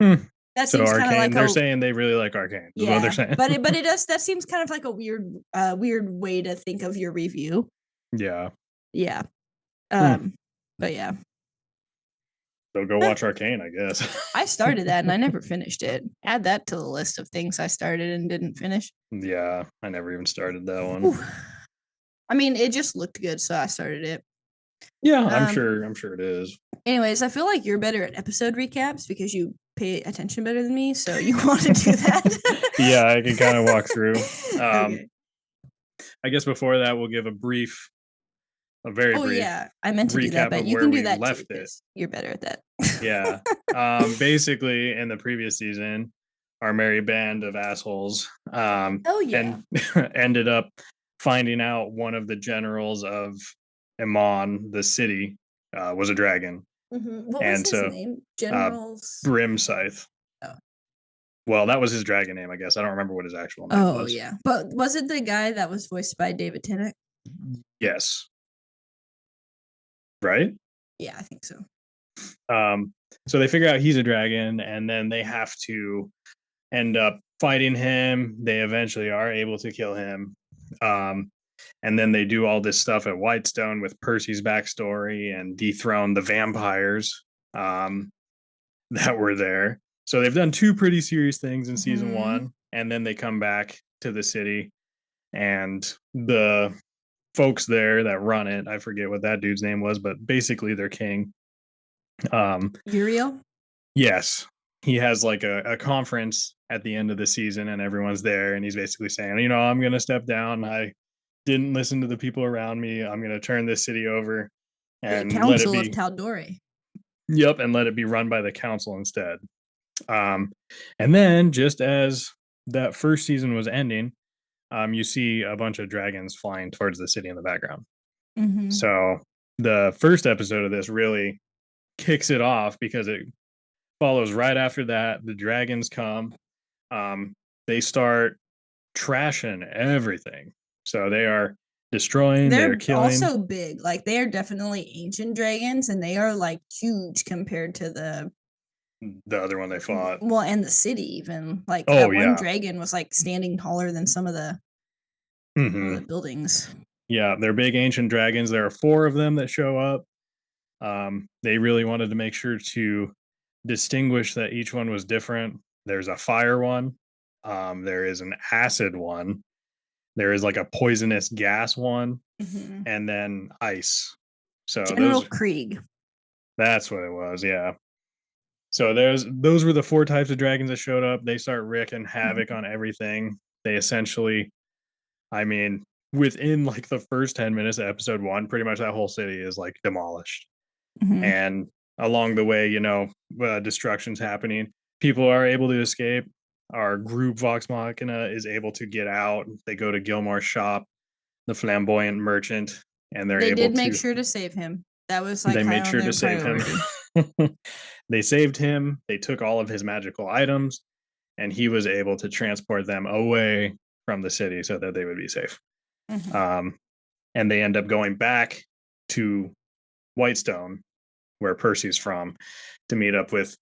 Speaker 2: Hmm.
Speaker 1: That
Speaker 2: So
Speaker 1: seems kind of
Speaker 2: Arcane,
Speaker 1: like
Speaker 2: they're
Speaker 1: a
Speaker 2: saying they really like Arcane. Is what they're
Speaker 1: yeah,
Speaker 2: saying.
Speaker 1: but it does that seems kind of like a weird way to think of your review.
Speaker 2: Yeah.
Speaker 1: Yeah.
Speaker 2: Hmm.
Speaker 1: But yeah.
Speaker 2: So go
Speaker 1: Eh,
Speaker 2: watch Arcane, I guess.
Speaker 1: I started that and I never finished it. Add that to the list of things I started and didn't finish.
Speaker 2: Yeah, I never even started that one.
Speaker 1: Ooh. I mean, it just looked good, so I started it.
Speaker 2: Yeah, I'm
Speaker 1: Um,
Speaker 2: sure. I'm sure it is.
Speaker 1: Anyways, I feel like you're better at episode recaps because you pay attention better than me. So you want to do
Speaker 2: Yeah, I can kind of walk
Speaker 1: that?
Speaker 2: through.
Speaker 1: Okay.
Speaker 2: I guess before that, we'll give a very
Speaker 1: Oh
Speaker 2: brief
Speaker 1: yeah, I meant to do that,
Speaker 2: recap
Speaker 1: but
Speaker 2: of
Speaker 1: you
Speaker 2: where
Speaker 1: can do
Speaker 2: we
Speaker 1: that too
Speaker 2: left it.
Speaker 1: because you're better at that.
Speaker 2: Yeah. Basically, in the previous season, our merry band of assholes
Speaker 1: Oh yeah.
Speaker 2: and ended up finding out one of the generals of Amon, the city, was a dragon.
Speaker 1: What was
Speaker 2: And
Speaker 1: his
Speaker 2: so
Speaker 1: name?
Speaker 2: uh,
Speaker 1: Generals.
Speaker 2: Brim Scythe.
Speaker 1: Oh.
Speaker 2: Well, that was his dragon name, I guess. I don't remember what his actual name
Speaker 1: Oh
Speaker 2: was.
Speaker 1: yeah, but was it the guy that was voiced by David Tennant?
Speaker 2: Yes. Right?
Speaker 1: Yeah, I think so.
Speaker 2: Um, so they figure out he's a dragon, and then they have to end up fighting him. They eventually are able to kill him. Um, and then they do all this stuff at Whitestone with Percy's backstory and dethrone the vampires that were there. So they've done two pretty serious things in season
Speaker 1: Mm-hmm.
Speaker 2: one, and then they come back to the city, and the folks there that run it, I forget what that dude's name was, but basically their king. Um,
Speaker 1: Uriel.
Speaker 2: yes, he has like a conference at the end of the season, and everyone's there, and he's basically saying, I'm going to step down. I didn't listen to the people around me. I'm going to turn this city over
Speaker 1: The
Speaker 2: and let it
Speaker 1: Council of
Speaker 2: be,
Speaker 1: Taldore.
Speaker 2: yep, and let it be run by the council instead. Um, and then, just as that first season was ending, you see a bunch of dragons flying towards the city in the background.
Speaker 1: Mm-hmm.
Speaker 2: So the first episode of this really kicks it off because it follows right after that. The dragons come. Um, they start trashing everything. So they are destroying, they are
Speaker 1: They're
Speaker 2: killing.
Speaker 1: also big. Like they are definitely ancient dragons, and they are like huge compared to the
Speaker 2: The other one they fought.
Speaker 1: well, and the city even. Like
Speaker 2: Oh
Speaker 1: that one
Speaker 2: yeah.
Speaker 1: dragon was like standing taller than some of the
Speaker 2: Hmm.
Speaker 1: buildings.
Speaker 2: Yeah, they're big ancient dragons. There are four of them that show up. They really wanted to make sure to distinguish that each one was different. There's a fire one. There is an acid one. There is like a poisonous gas one,
Speaker 1: Mm-hmm.
Speaker 2: and then ice. So
Speaker 1: General
Speaker 2: those
Speaker 1: Krieg.
Speaker 2: that's what it was. Yeah. So those were the four types of dragons that showed up. They start wreaking havoc on everything. They essentially, I mean, within like the first 10 minutes of episode one, pretty much that whole city is like demolished.
Speaker 1: Mm-hmm.
Speaker 2: And along the way, destruction's happening. People are able to escape. Our group Vox Machina is able to get out. They go to Gilmore's shop, the flamboyant merchant, and they're
Speaker 1: They
Speaker 2: able
Speaker 1: did make
Speaker 2: to.
Speaker 1: sure to save him. That was like
Speaker 2: They
Speaker 1: high
Speaker 2: made
Speaker 1: on
Speaker 2: sure to
Speaker 1: their
Speaker 2: save him.
Speaker 1: priority.
Speaker 2: They saved him. They took all of his magical items, and he was able to transport them away from the city so that they would be safe.
Speaker 1: Mm-hmm.
Speaker 2: Um, and they end up going back to Whitestone, where Percy's from, to meet up with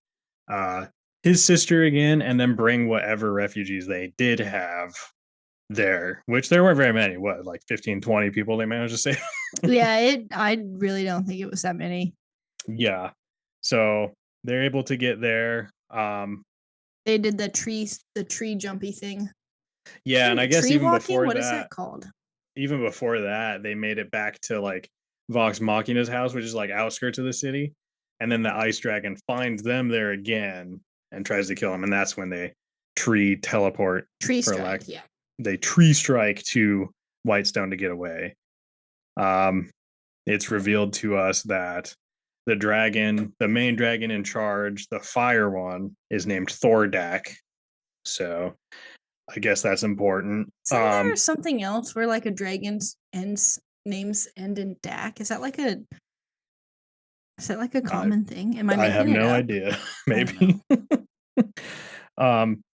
Speaker 2: uh, his sister again, and then bring whatever refugees they did have there, which there weren't very many. What, like 15, 20 people they managed to save?
Speaker 1: Yeah, I really don't think it was that many.
Speaker 2: Yeah. So they're able to get there.
Speaker 1: They did the tree jumpy thing.
Speaker 2: Yeah, and I guess
Speaker 1: Tree walking? What is that called?
Speaker 2: even before that, they made it back to like Vox Machina's house, which is like outskirts of the city. And then the ice dragon finds them there again and tries to kill them. And that's when they tree teleport
Speaker 1: Tree
Speaker 2: for
Speaker 1: strike,
Speaker 2: lack.
Speaker 1: yeah.
Speaker 2: They tree strike to Whitestone to get away. Um, it's revealed to us that the main dragon in charge, the fire one, is named Thordak. So I guess that's important.
Speaker 1: Isn't there something else where like a dragon's ends names end in Dak? Is that like a
Speaker 2: I,
Speaker 1: common thing? Am I
Speaker 2: I have
Speaker 1: making it
Speaker 2: no
Speaker 1: up?
Speaker 2: idea.
Speaker 1: I don't know.
Speaker 2: Maybe.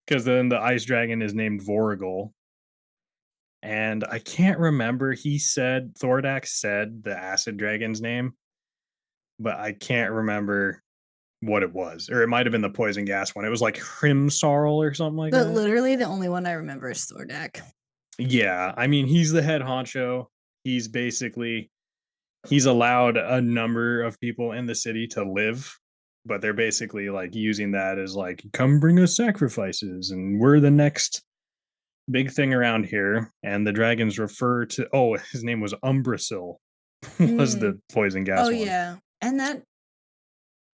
Speaker 2: Because then the ice dragon is named Vorigol. And I can't remember. Thordak said the acid dragon's name, but I can't remember what it was. Or it might have been the poison gas one. It was like Hrimsarl or something like
Speaker 1: But
Speaker 2: that.
Speaker 1: literally the only one I remember is Thordak.
Speaker 2: Yeah. I mean, he's the head honcho. He's basically he's allowed a number of people in the city to live, but they're basically like using that as like, come bring us sacrifices, and we're the next big thing around here. And the dragons refer to, oh, his name was Umbrasil, was
Speaker 1: Mm.
Speaker 2: the poison
Speaker 1: Oh
Speaker 2: gas one.
Speaker 1: yeah. And that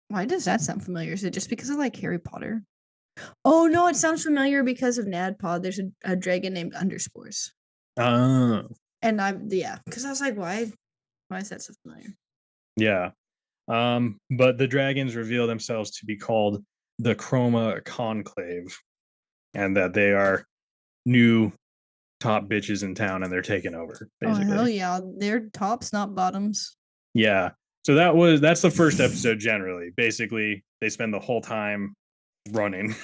Speaker 1: why does that sound familiar? Is it just because of like Harry Potter? Oh no, it sounds familiar because of Nadpod. There's a dragon named Underspores.
Speaker 2: Uh,
Speaker 1: And yeah, because I was like, why is that so familiar?
Speaker 2: yeah. But the dragons reveal themselves to be called the Chroma Conclave, and that they are new top bitches in town and they're taking over,
Speaker 1: Oh hell
Speaker 2: basically.
Speaker 1: yeah. They're tops, not bottoms.
Speaker 2: Yeah. So that's the first episode generally. Basically, they spend the whole time running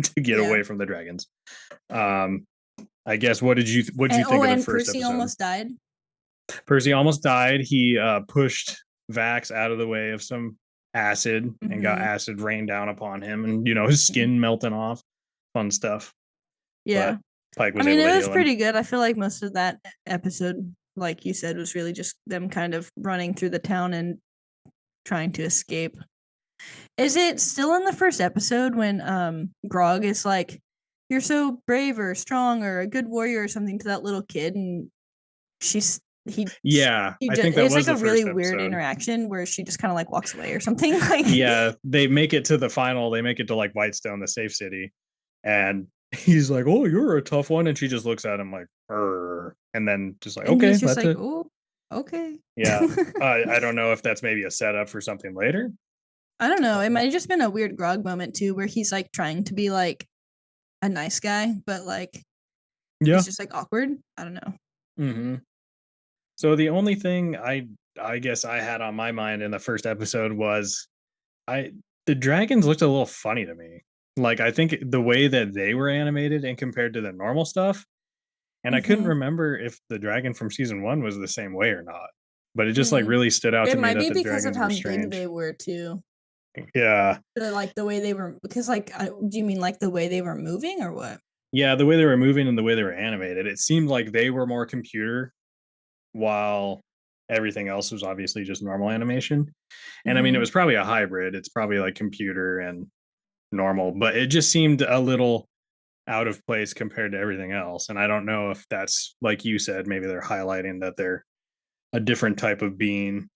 Speaker 2: to get
Speaker 1: Yeah.
Speaker 2: away from the dragons. Um I guess what did you think of the
Speaker 1: And
Speaker 2: first
Speaker 1: Percy
Speaker 2: episode?
Speaker 1: almost died.
Speaker 2: Percy almost died. He pushed Vax out of the way of some acid and got
Speaker 1: Mm-hmm.
Speaker 2: acid rained down upon him, and his skin melting off. Fun stuff.
Speaker 1: Yeah.
Speaker 2: But Pike
Speaker 1: I
Speaker 2: was
Speaker 1: mean,
Speaker 2: able
Speaker 1: it
Speaker 2: to
Speaker 1: was
Speaker 2: heal him.
Speaker 1: pretty good. I feel like most of that episode, like you said, was really just them kind of running through the town and trying to escape. Is it still in the first episode when Grog is like, "You're so brave or strong or a good warrior" or something to that little kid, and she's
Speaker 2: Yeah,
Speaker 1: he
Speaker 2: I
Speaker 1: just
Speaker 2: think that
Speaker 1: it's
Speaker 2: was
Speaker 1: like
Speaker 2: the
Speaker 1: a really
Speaker 2: first
Speaker 1: weird
Speaker 2: episode.
Speaker 1: interaction where she just kind of like walks away or something. Like,
Speaker 2: Yeah, they make it to the final. They make it to like Whitestone, the safe city, and he's like, "Oh, you're a tough one," and she just looks at him like, and then just like,
Speaker 1: and
Speaker 2: "Okay,
Speaker 1: he's just
Speaker 2: that's
Speaker 1: like,
Speaker 2: it."
Speaker 1: "Oh, okay."
Speaker 2: Yeah, I don't know if that's maybe a setup for something later.
Speaker 1: I don't know. It might have just been a weird Grog moment too, where he's like trying to be like a nice guy, but like
Speaker 2: Yeah.
Speaker 1: he's just like awkward. I don't know.
Speaker 2: Hmm. So the only thing I guess I had on my mind in the first episode was I the dragons looked a little funny to me. Like I think the way that they were animated and compared to the normal stuff, and I couldn't
Speaker 1: Mm-hmm.
Speaker 2: remember if the dragon from season one was the same way or not. But it just like
Speaker 1: Mm.
Speaker 2: really stood out
Speaker 1: It
Speaker 2: to me
Speaker 1: might
Speaker 2: that
Speaker 1: be
Speaker 2: the
Speaker 1: because of
Speaker 2: dragons
Speaker 1: how
Speaker 2: were
Speaker 1: big
Speaker 2: strange.
Speaker 1: they were too.
Speaker 2: Yeah.
Speaker 1: Like the way they were, because like, do you mean like the way they were moving or what?
Speaker 2: Yeah, the way they were moving and the way they were animated, it seemed like they were more computer while everything else was obviously just normal animation. And I mean, it
Speaker 1: Mm-hmm.
Speaker 2: was probably a hybrid. It's probably like computer and normal, but it just seemed a little out of place compared to everything else. And I don't know if that's like you said, maybe they're highlighting that they're a different type of being.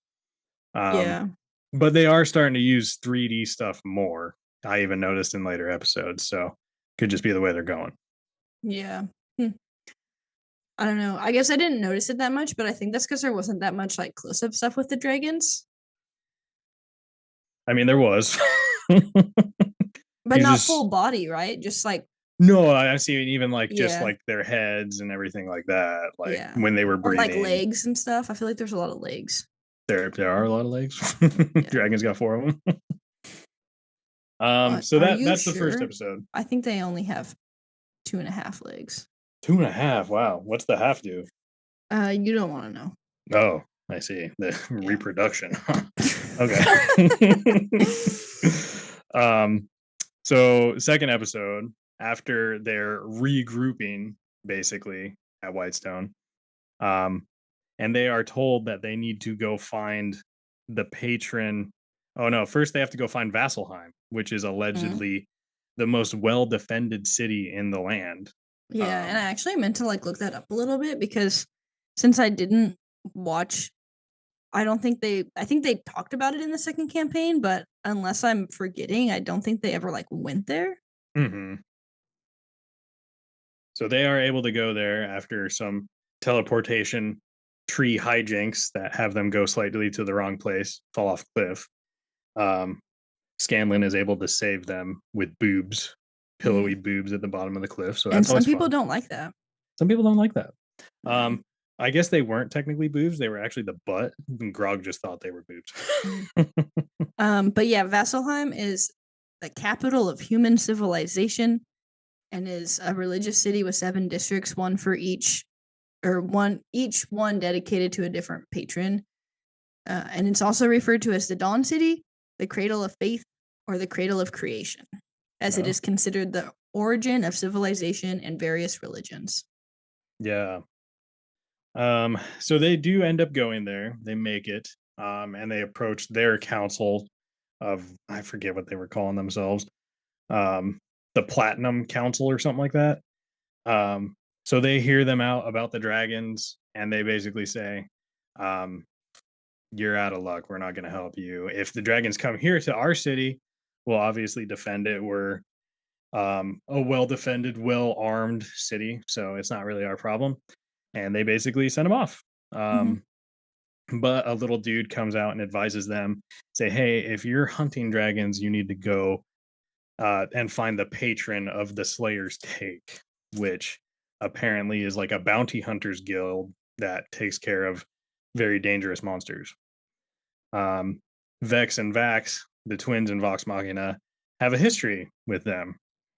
Speaker 2: Um,
Speaker 1: Yeah.
Speaker 2: but they are starting to use 3D stuff more. I even noticed in later episodes. So could just be the way they're going.
Speaker 1: Yeah. I don't know. I guess I didn't notice it that much, but I think that's because there wasn't that much like close up stuff with the dragons.
Speaker 2: I mean, there was.
Speaker 1: But
Speaker 2: He's
Speaker 1: not full
Speaker 2: just
Speaker 1: body, right? Just like
Speaker 2: no. I see even like just
Speaker 1: yeah,
Speaker 2: like their heads and everything like that. Like
Speaker 1: yeah.
Speaker 2: when they were
Speaker 1: Or like
Speaker 2: breeding,
Speaker 1: legs and stuff. I feel like there's a lot of legs.
Speaker 2: there are a lot of legs.
Speaker 1: Yeah.
Speaker 2: Dragons got 4 of them. So
Speaker 1: Are you
Speaker 2: that's the first
Speaker 1: sure?
Speaker 2: episode.
Speaker 1: I think they only have 2.5 legs.
Speaker 2: 2.5. Wow. What's the half do?
Speaker 1: You don't want to know.
Speaker 2: Oh, I see. The
Speaker 1: Yeah.
Speaker 2: reproduction. Okay. um, so second episode, after they're regrouping basically at Whitestone, um, and they are told that they need to go find the patron. Oh no, first they have to go find Vasselheim, which is
Speaker 1: Mhm.
Speaker 2: allegedly the most well defended city in the land.
Speaker 1: Yeah, and I
Speaker 2: Um,
Speaker 1: actually meant to like look that up a little bit because since I didn't watch, I don't think I think they talked about it in the second campaign, but unless I'm forgetting, I don't think they ever like went there.
Speaker 2: mhm. So they are able to go there after some teleportation tree hijinks that have them go slightly to the wrong place, fall off cliff. Um, Scanlan is able to save them with boobs,
Speaker 1: Mm.
Speaker 2: pillowy boobs at the bottom of the cliff. So
Speaker 1: And
Speaker 2: that's
Speaker 1: some
Speaker 2: always
Speaker 1: people
Speaker 2: fun.
Speaker 1: don't like that.
Speaker 2: Some people don't like that.
Speaker 1: Yeah.
Speaker 2: I guess they weren't technically boobs; they were actually the butt. And Grog just thought they were boobs.
Speaker 1: Mm. But yeah, Vasselheim is the capital of human civilization and is a religious city with 7 districts, one for each, or one each one dedicated to a different patron. And it's also referred to as the Dawn City, the Cradle of Faith, or the Cradle of Creation, as it
Speaker 2: No,
Speaker 1: is considered the origin of civilization and various religions.
Speaker 2: yeah. So they do end up going there. They make it, and they approach their council of I forget what they were calling themselves, um, the Platinum Council or something like that. So they hear them out about the dragons, and they basically say, um, "You're out of luck. We're not going to help you. If the dragons come here to our city, we'll obviously defend it. We're a well defended, well armed city, so it's not really our problem." And they basically send them off.
Speaker 1: Mm-hmm.
Speaker 2: Um, but a little dude comes out and advises them, say, "Hey, if you're hunting dragons, you need to go and find the patron of the Slayer's Take, which apparently is like a bounty hunters guild that takes care of very dangerous monsters." Um, Vex and Vax, the twins in Vox Machina, have a history with them.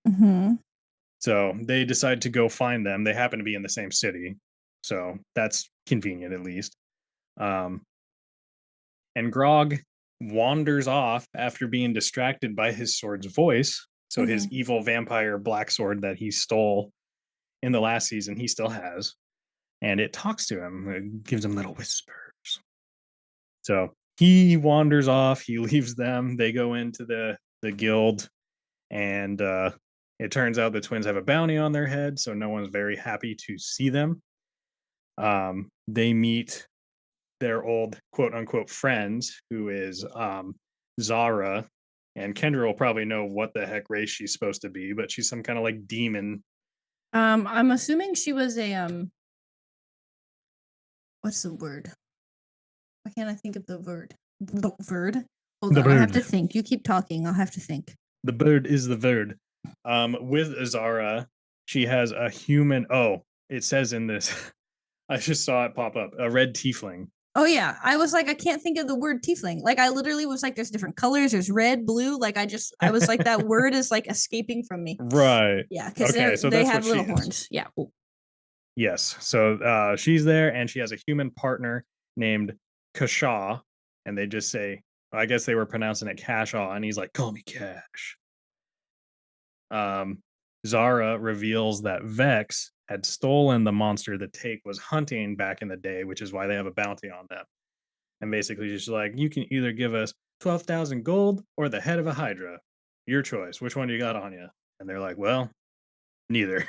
Speaker 1: Mm-hmm.
Speaker 2: So they decide to go find them. They happen to be in the same city. So that's convenient at least. Um, and Grog wanders off after being distracted by his sword's voice. So his
Speaker 1: Mm-hmm.
Speaker 2: evil vampire black sword that he stole in the last season, he still has, and it talks to him. It gives him little whispers. So he wanders off. He leaves them. They go into the guild, and it turns out the twins have a bounty on their head, so no one's very happy to see them. They meet their old quote unquote friends, who is Zara. And Kendra will probably know what the heck race she's supposed to be, but she's some kind of like demon.
Speaker 1: I'm assuming she was a what's the word? Why can't I think of the word? The word. Hold
Speaker 2: The
Speaker 1: on, I have to
Speaker 2: bird.
Speaker 1: think. You keep talking. I'll have to think.
Speaker 2: The bird is the bird. With Zara, she has a human. Oh, it says in this, I just saw it pop up, a red tiefling.
Speaker 1: Oh yeah, I was like, I can't think of the word tiefling. Like I literally was like, there's different colors. There's red, blue. Like I was like, that word is like escaping from me.
Speaker 2: Right.
Speaker 1: Yeah, because
Speaker 2: Okay, so
Speaker 1: they
Speaker 2: that's what
Speaker 1: have
Speaker 2: she
Speaker 1: little
Speaker 2: is.
Speaker 1: horns. Yeah. Cool.
Speaker 2: Yes. So she's there, and she has a human partner named Kashaw, and they just say, I guess they were pronouncing it Cashaw, and he's like, "Call me Cash." Um, Zara reveals that Vex had stolen the monster the Take was hunting back in the day, which is why they have a bounty on them. And basically, just like, you can either give us 12,000 gold or the head of a Hydra. Your choice. Which one do you got on you? And they're like, well, neither.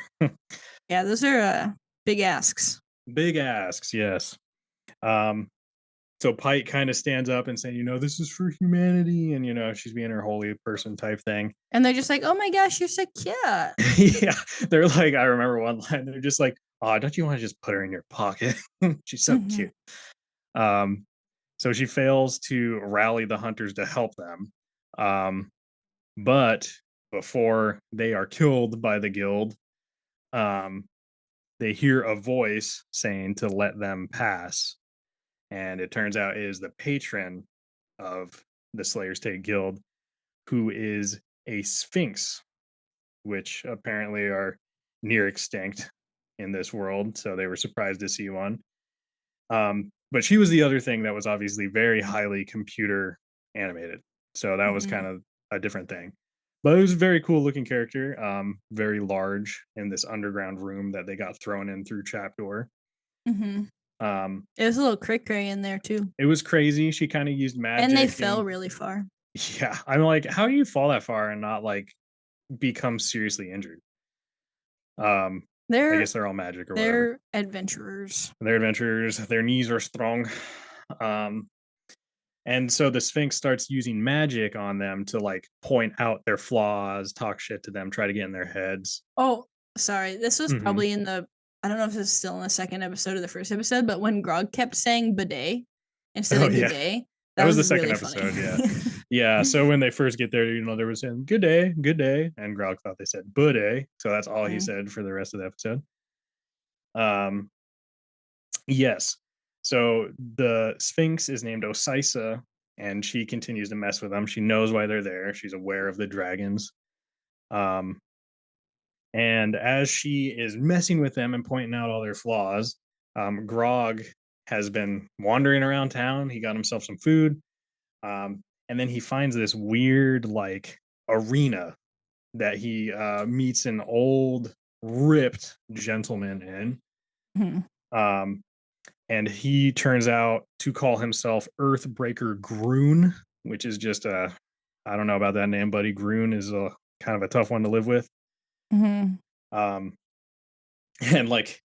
Speaker 1: Yeah, those are big asks.
Speaker 2: Big asks, yes. Um, So Pike kind of stands up and saying, this is for humanity, and she's being her holy person type thing.
Speaker 1: And they're just like, oh my gosh, you're so cute.
Speaker 2: Yeah, they're like, I remember one line. They're just like, oh, don't you want to just put her in your pocket? She's so
Speaker 1: Mhm.
Speaker 2: cute. Um, so she fails to rally the hunters to help them. Um, but before they are killed by the guild, um, they hear a voice saying to let them pass. And it turns out it is the patron of the Slayer's Take Guild, who is a sphinx, which apparently are near extinct in this world. So they were surprised to see one. But she was the other thing that was obviously very highly computer animated. So that was kind
Speaker 1: Mhm.
Speaker 2: of a different thing. But it was a very cool looking character, very large in this underground room that they got thrown in through trapdoor.
Speaker 1: Mhm.
Speaker 2: Um,
Speaker 1: It was a little cray cray in there too.
Speaker 2: it was crazy. She kind of used
Speaker 1: And they
Speaker 2: magic
Speaker 1: fell
Speaker 2: and
Speaker 1: really far.
Speaker 2: yeah, I'm like, how do you fall that far and not like become seriously injured? Um, I
Speaker 1: They're
Speaker 2: guess they're all magic or whatever.
Speaker 1: they're adventurers.
Speaker 2: They're adventurers. Their knees are strong. Um, and so the Sphinx starts using magic on them to like point out their flaws, talk shit to them, try to get in their heads.
Speaker 1: Oh, sorry. This was
Speaker 2: Hmm.
Speaker 1: probably in the I don't know if this is still in the second episode or the first episode, but when Grog kept saying bidet instead
Speaker 2: Oh
Speaker 1: of
Speaker 2: yeah,
Speaker 1: g'day,
Speaker 2: that
Speaker 1: that
Speaker 2: was
Speaker 1: was
Speaker 2: the second
Speaker 1: really funny.
Speaker 2: episode. Yeah, yeah. So when they first get there, they were saying good day," and Grog thought they said "Buday," so that's all he
Speaker 1: Mhm.
Speaker 2: said for the rest of the episode. Um, yes. So the Sphinx is named Osisa, and she continues to mess with them. She knows why they're there. She's aware of the dragons. Um, and as she is messing with them and pointing out all their flaws, Grog has been wandering around town. He got himself some food. And then he finds this weird, like, arena that he meets an old, ripped gentleman in.
Speaker 1: Mhm.
Speaker 2: Um, and he turns out to call himself Earthbreaker Groon, which is just a, I don't know about that name, buddy. Groon is a kind of a tough one to live with.
Speaker 1: Mhm.
Speaker 2: Um, and like,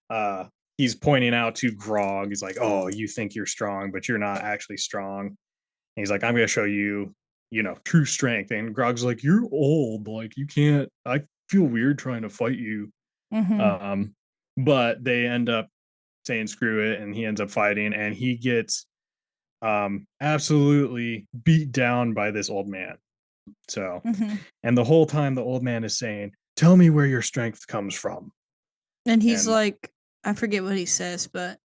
Speaker 2: uh, he's pointing out to Grog, he's like, "Oh, you think you're strong, but you're not actually strong." And he's like, "I'm going to show you, true strength." And Grog's like, "You're old, like you can't. I feel weird trying to fight you."
Speaker 1: Mhm.
Speaker 2: Um, but they end up saying screw it, and he ends up fighting, and he gets absolutely beat down by this old man. So,
Speaker 1: Mhm.
Speaker 2: and the whole time the old man is saying, "Tell me where your strength comes from."
Speaker 1: And he's
Speaker 2: And
Speaker 1: like, I forget what he says, but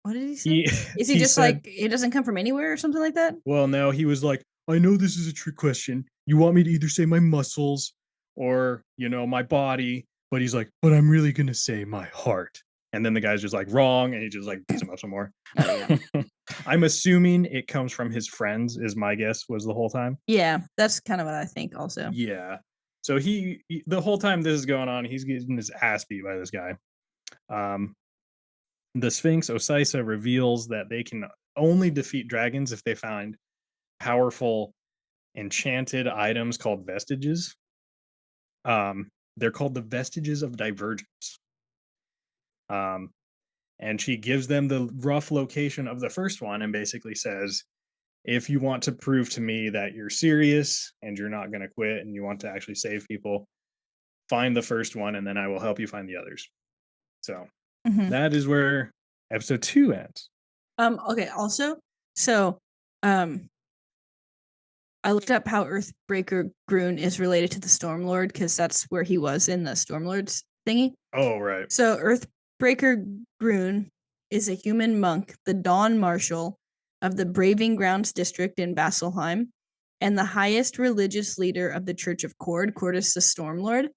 Speaker 1: what did he say?
Speaker 2: he
Speaker 1: Is he
Speaker 2: he
Speaker 1: just
Speaker 2: said,
Speaker 1: like it doesn't come from anywhere or something like that?
Speaker 2: well, no, he was like, "I know this is a trick question. You want me to either say my muscles or, my body." But he's like, "But I'm really going to say my heart." And then the guy's just like, "Wrong." And he just like beats him up some more.
Speaker 1: Oh yeah.
Speaker 2: I'm assuming it comes from his friends, is my guess, was the whole time.
Speaker 1: Yeah, that's kind of what I think also.
Speaker 2: Yeah. So the whole time this is going on, he's getting his ass beat by this guy. Um, the Sphinx Osisa reveals that they can only defeat dragons if they find powerful enchanted items called vestiges. They're called the vestiges of divergence. Um, and she gives them the rough location of the first one and basically says, if you want to prove to me that you're serious and you're not going to quit and you want to actually save people, find the first one and then I will help you find the others. So
Speaker 1: Mhm.
Speaker 2: that is where episode 2 ends.
Speaker 1: Okay, also, so um I looked up how Earthbreaker Groon is related to the Stormlord because that's where he was in the Stormlord's thingy.
Speaker 2: Oh, right.
Speaker 1: So Earthbreaker Groon is a human monk, the Dawn Marshal of the Braving Grounds district in Vasselheim, and the highest religious leader of the Church of Cord. Cord is the Stormlord.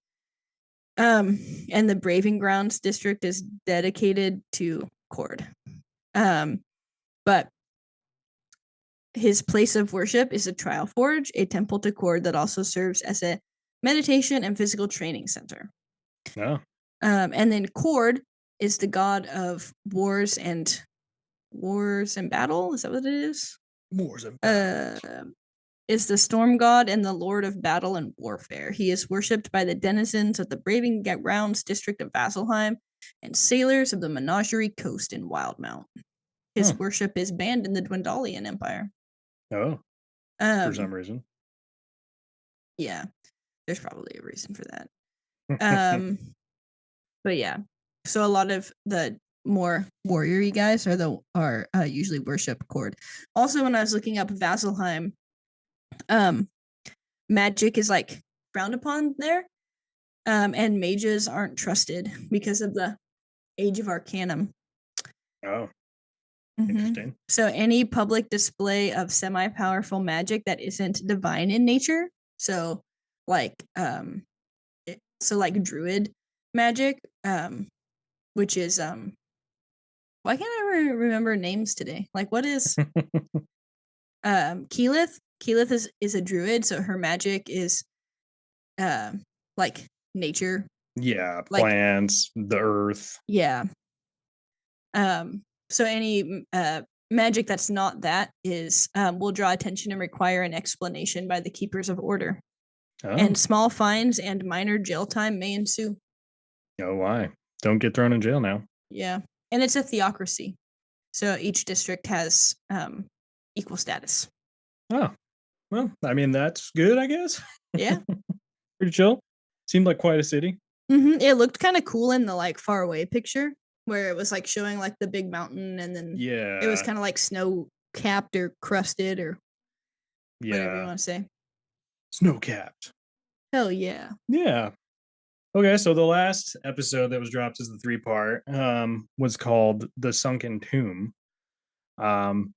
Speaker 1: And the Braving Grounds district is dedicated to Cord. But his place of worship is a trial forge, a temple to Cord that also serves as a meditation and physical training center.
Speaker 2: No.
Speaker 1: And then Cord is the god of wars and battle. Is that what it is?
Speaker 2: Wars and
Speaker 1: Uh,
Speaker 2: battles.
Speaker 1: is the storm god and the lord of battle and warfare. He is worshipped by the denizens of the Braving Grounds district of Vasselheim and sailors of the Menagerie Coast in Wildmount. his
Speaker 2: Huh.
Speaker 1: worship is banned in the Dwendalian Empire.
Speaker 2: Oh, for
Speaker 1: Um,
Speaker 2: some reason.
Speaker 1: yeah, there's probably a reason for that. Um, but yeah, so a lot of the more warrior-y guys are usually worship Cord. Also, when I was looking up Vasselheim, um, magic is like frowned upon there, and mages aren't trusted because of the Age of Arcanum.
Speaker 2: Oh,
Speaker 1: Mm-hmm.
Speaker 2: interesting.
Speaker 1: So any public display of semi-powerful magic that isn't divine in nature, so like like druid magic, which is why can't I remember names today? Like what is Keyleth? Keyleth is a druid, so her magic is like nature,
Speaker 2: Yeah,
Speaker 1: like
Speaker 2: plants, the earth.
Speaker 1: yeah. So any magic that's not that is will draw attention and require an explanation by the keepers of order. And
Speaker 2: Oh,
Speaker 1: small fines and minor jail time may ensue.
Speaker 2: oh, why? Don't get thrown in jail now.
Speaker 1: Yeah. And it's a theocracy. So each district has equal status.
Speaker 2: Oh, well, I mean, that's good, I guess.
Speaker 1: Yeah.
Speaker 2: Pretty chill. Seemed like quite a city.
Speaker 1: It looked kind of cool in the like far away picture where it was like showing like the big mountain and then it was
Speaker 2: Yeah,
Speaker 1: kind of like snow capped or crusted or whatever you
Speaker 2: yeah.
Speaker 1: want to say.
Speaker 2: Snow capped.
Speaker 1: Hell yeah.
Speaker 2: Yeah. Okay, so the last episode that was dropped as the three-part was called The Sunken Tomb. Um,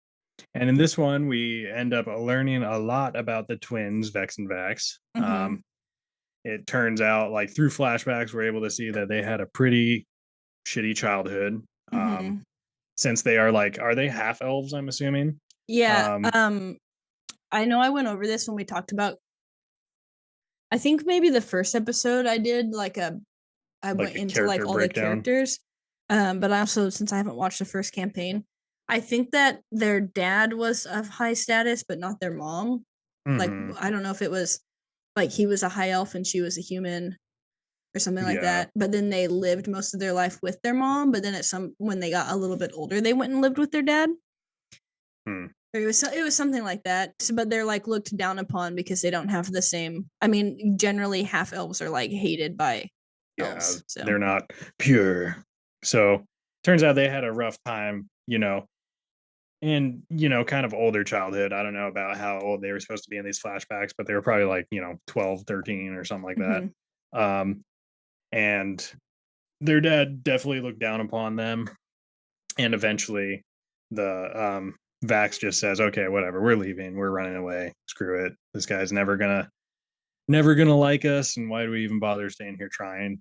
Speaker 2: and in this one, we end up learning a lot about the twins, Vex and Vax.
Speaker 1: Mm-hmm.
Speaker 2: It turns out, like through flashbacks, we're able to see that they had a pretty shitty childhood.
Speaker 1: Mm-hmm.
Speaker 2: Since they are like, are they half elves? I'm assuming.
Speaker 1: Yeah.
Speaker 2: Um,
Speaker 1: I know I went over this when we talked about I think maybe the first episode I did I
Speaker 2: like
Speaker 1: went
Speaker 2: a
Speaker 1: into like
Speaker 2: character
Speaker 1: all the
Speaker 2: breakdown.
Speaker 1: characters. But also since I haven't watched the first campaign, I think that their dad was of high status, but not their mom. Like
Speaker 2: Hmm.
Speaker 1: I don't know if it was like he was a high elf and she was a human or something like
Speaker 2: Yeah.
Speaker 1: that. But then they lived most of their life with their mom. But then at some when they got a little bit older, they went and lived with their dad.
Speaker 2: Hmm.
Speaker 1: Or it was something like that. So, but they're like looked down upon because they don't have the same. I mean, generally half elves are like hated by
Speaker 2: Yeah,
Speaker 1: elves. So
Speaker 2: they're not pure. So turns out they had a rough time, and kind of older childhood. I don't know about how old they were supposed to be in these flashbacks, but they were probably like 12, 13 or something like that.
Speaker 1: mhm.
Speaker 2: um and their dad definitely looked down upon them, and eventually the Vax just says, okay, whatever, we're leaving, we're running away, screw it, this guy's never gonna like us, and why do we even bother staying here trying?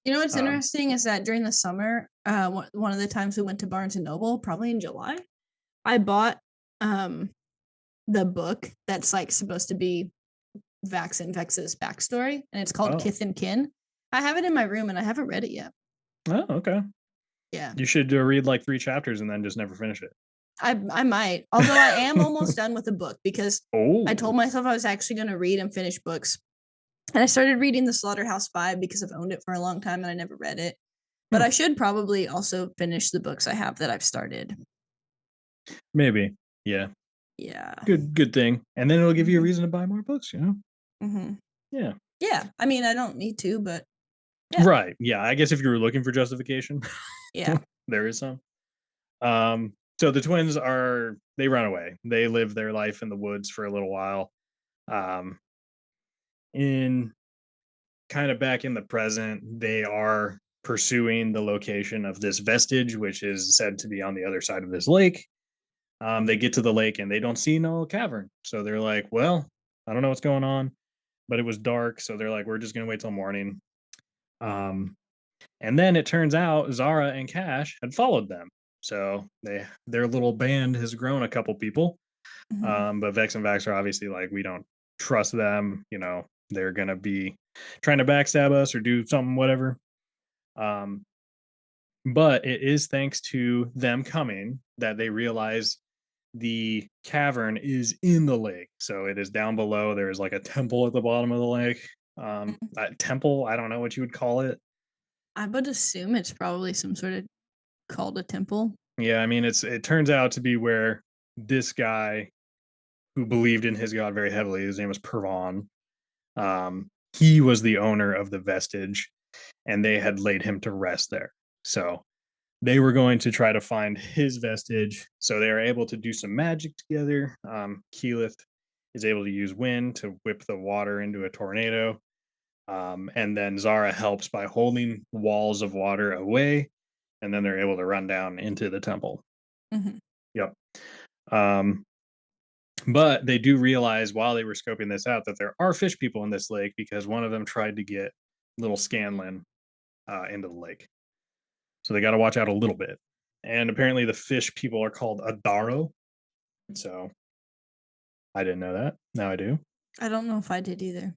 Speaker 1: You know what's
Speaker 2: um
Speaker 1: interesting is that during the summer, one of the times we went to Barnes and Noble, probably in July, I bought um the book that's like supposed to be Vax and Vex's backstory, and it's called
Speaker 2: oh,
Speaker 1: Kith and Kin. I have it in my room and I haven't read it yet.
Speaker 2: oh, okay.
Speaker 1: Yeah,
Speaker 2: You should read like 3 chapters and then just never finish it.
Speaker 1: I might. Although I am almost done with the book because I
Speaker 2: Oh.
Speaker 1: told myself I was actually going to read and finish books. And I started reading The Slaughterhouse Five because I've owned it for a long time and I never read it. But
Speaker 2: Hmm.
Speaker 1: I should probably also finish the books I have that I've started.
Speaker 2: Maybe. Yeah.
Speaker 1: Yeah.
Speaker 2: Good thing. And then it'll give you a
Speaker 1: Mm-hmm.
Speaker 2: reason to buy more books.
Speaker 1: Mm-hmm.
Speaker 2: Yeah.
Speaker 1: Yeah. I mean, I don't need to, but yeah.
Speaker 2: Right. Yeah. I guess if you were looking for justification,
Speaker 1: Yeah.
Speaker 2: there is some. So the twins they run away. They live their life in the woods for a little while. Um, in kind of back in the present, they are pursuing the location of this vestige, which is said to be on the other side of this lake. They get to the lake and they don't see no cavern. So they're like, well, I don't know what's going on, but it was dark. So they're like, we're just going to wait till morning. Um, and then it turns out Zara and Cash had followed them. So their little band has grown a couple people.
Speaker 1: Mm-hmm.
Speaker 2: But Vex and Vax are obviously like, we don't trust them. They're going to be trying to backstab us or do something, whatever. Um, but it is thanks to them coming that they realize the cavern is in the lake. So it is down below. There is like a temple at the bottom of the lake. That temple, I don't know what you would call it.
Speaker 1: I would assume it's probably some sort of called a temple.
Speaker 2: Yeah, I mean, it turns out to be where this guy who believed in his god very heavily, his name was Pervon. He was the owner of the vestige, and they had laid him to rest there. So they were going to try to find his vestige. So they were able to do some magic together. Keyleth is able to use wind to whip the water into a tornado. And then Zara helps by holding walls of water away, and then they're able to run down into the temple.
Speaker 1: Mhm.
Speaker 2: Yep. Um, but they do realize while they were scoping this out that there are fish people in this lake because one of them tried to get little Scanlan into the lake. So they got to watch out a little bit. And apparently the fish people are called Adaro. So I didn't know that. Now I do.
Speaker 1: I don't know if I did either.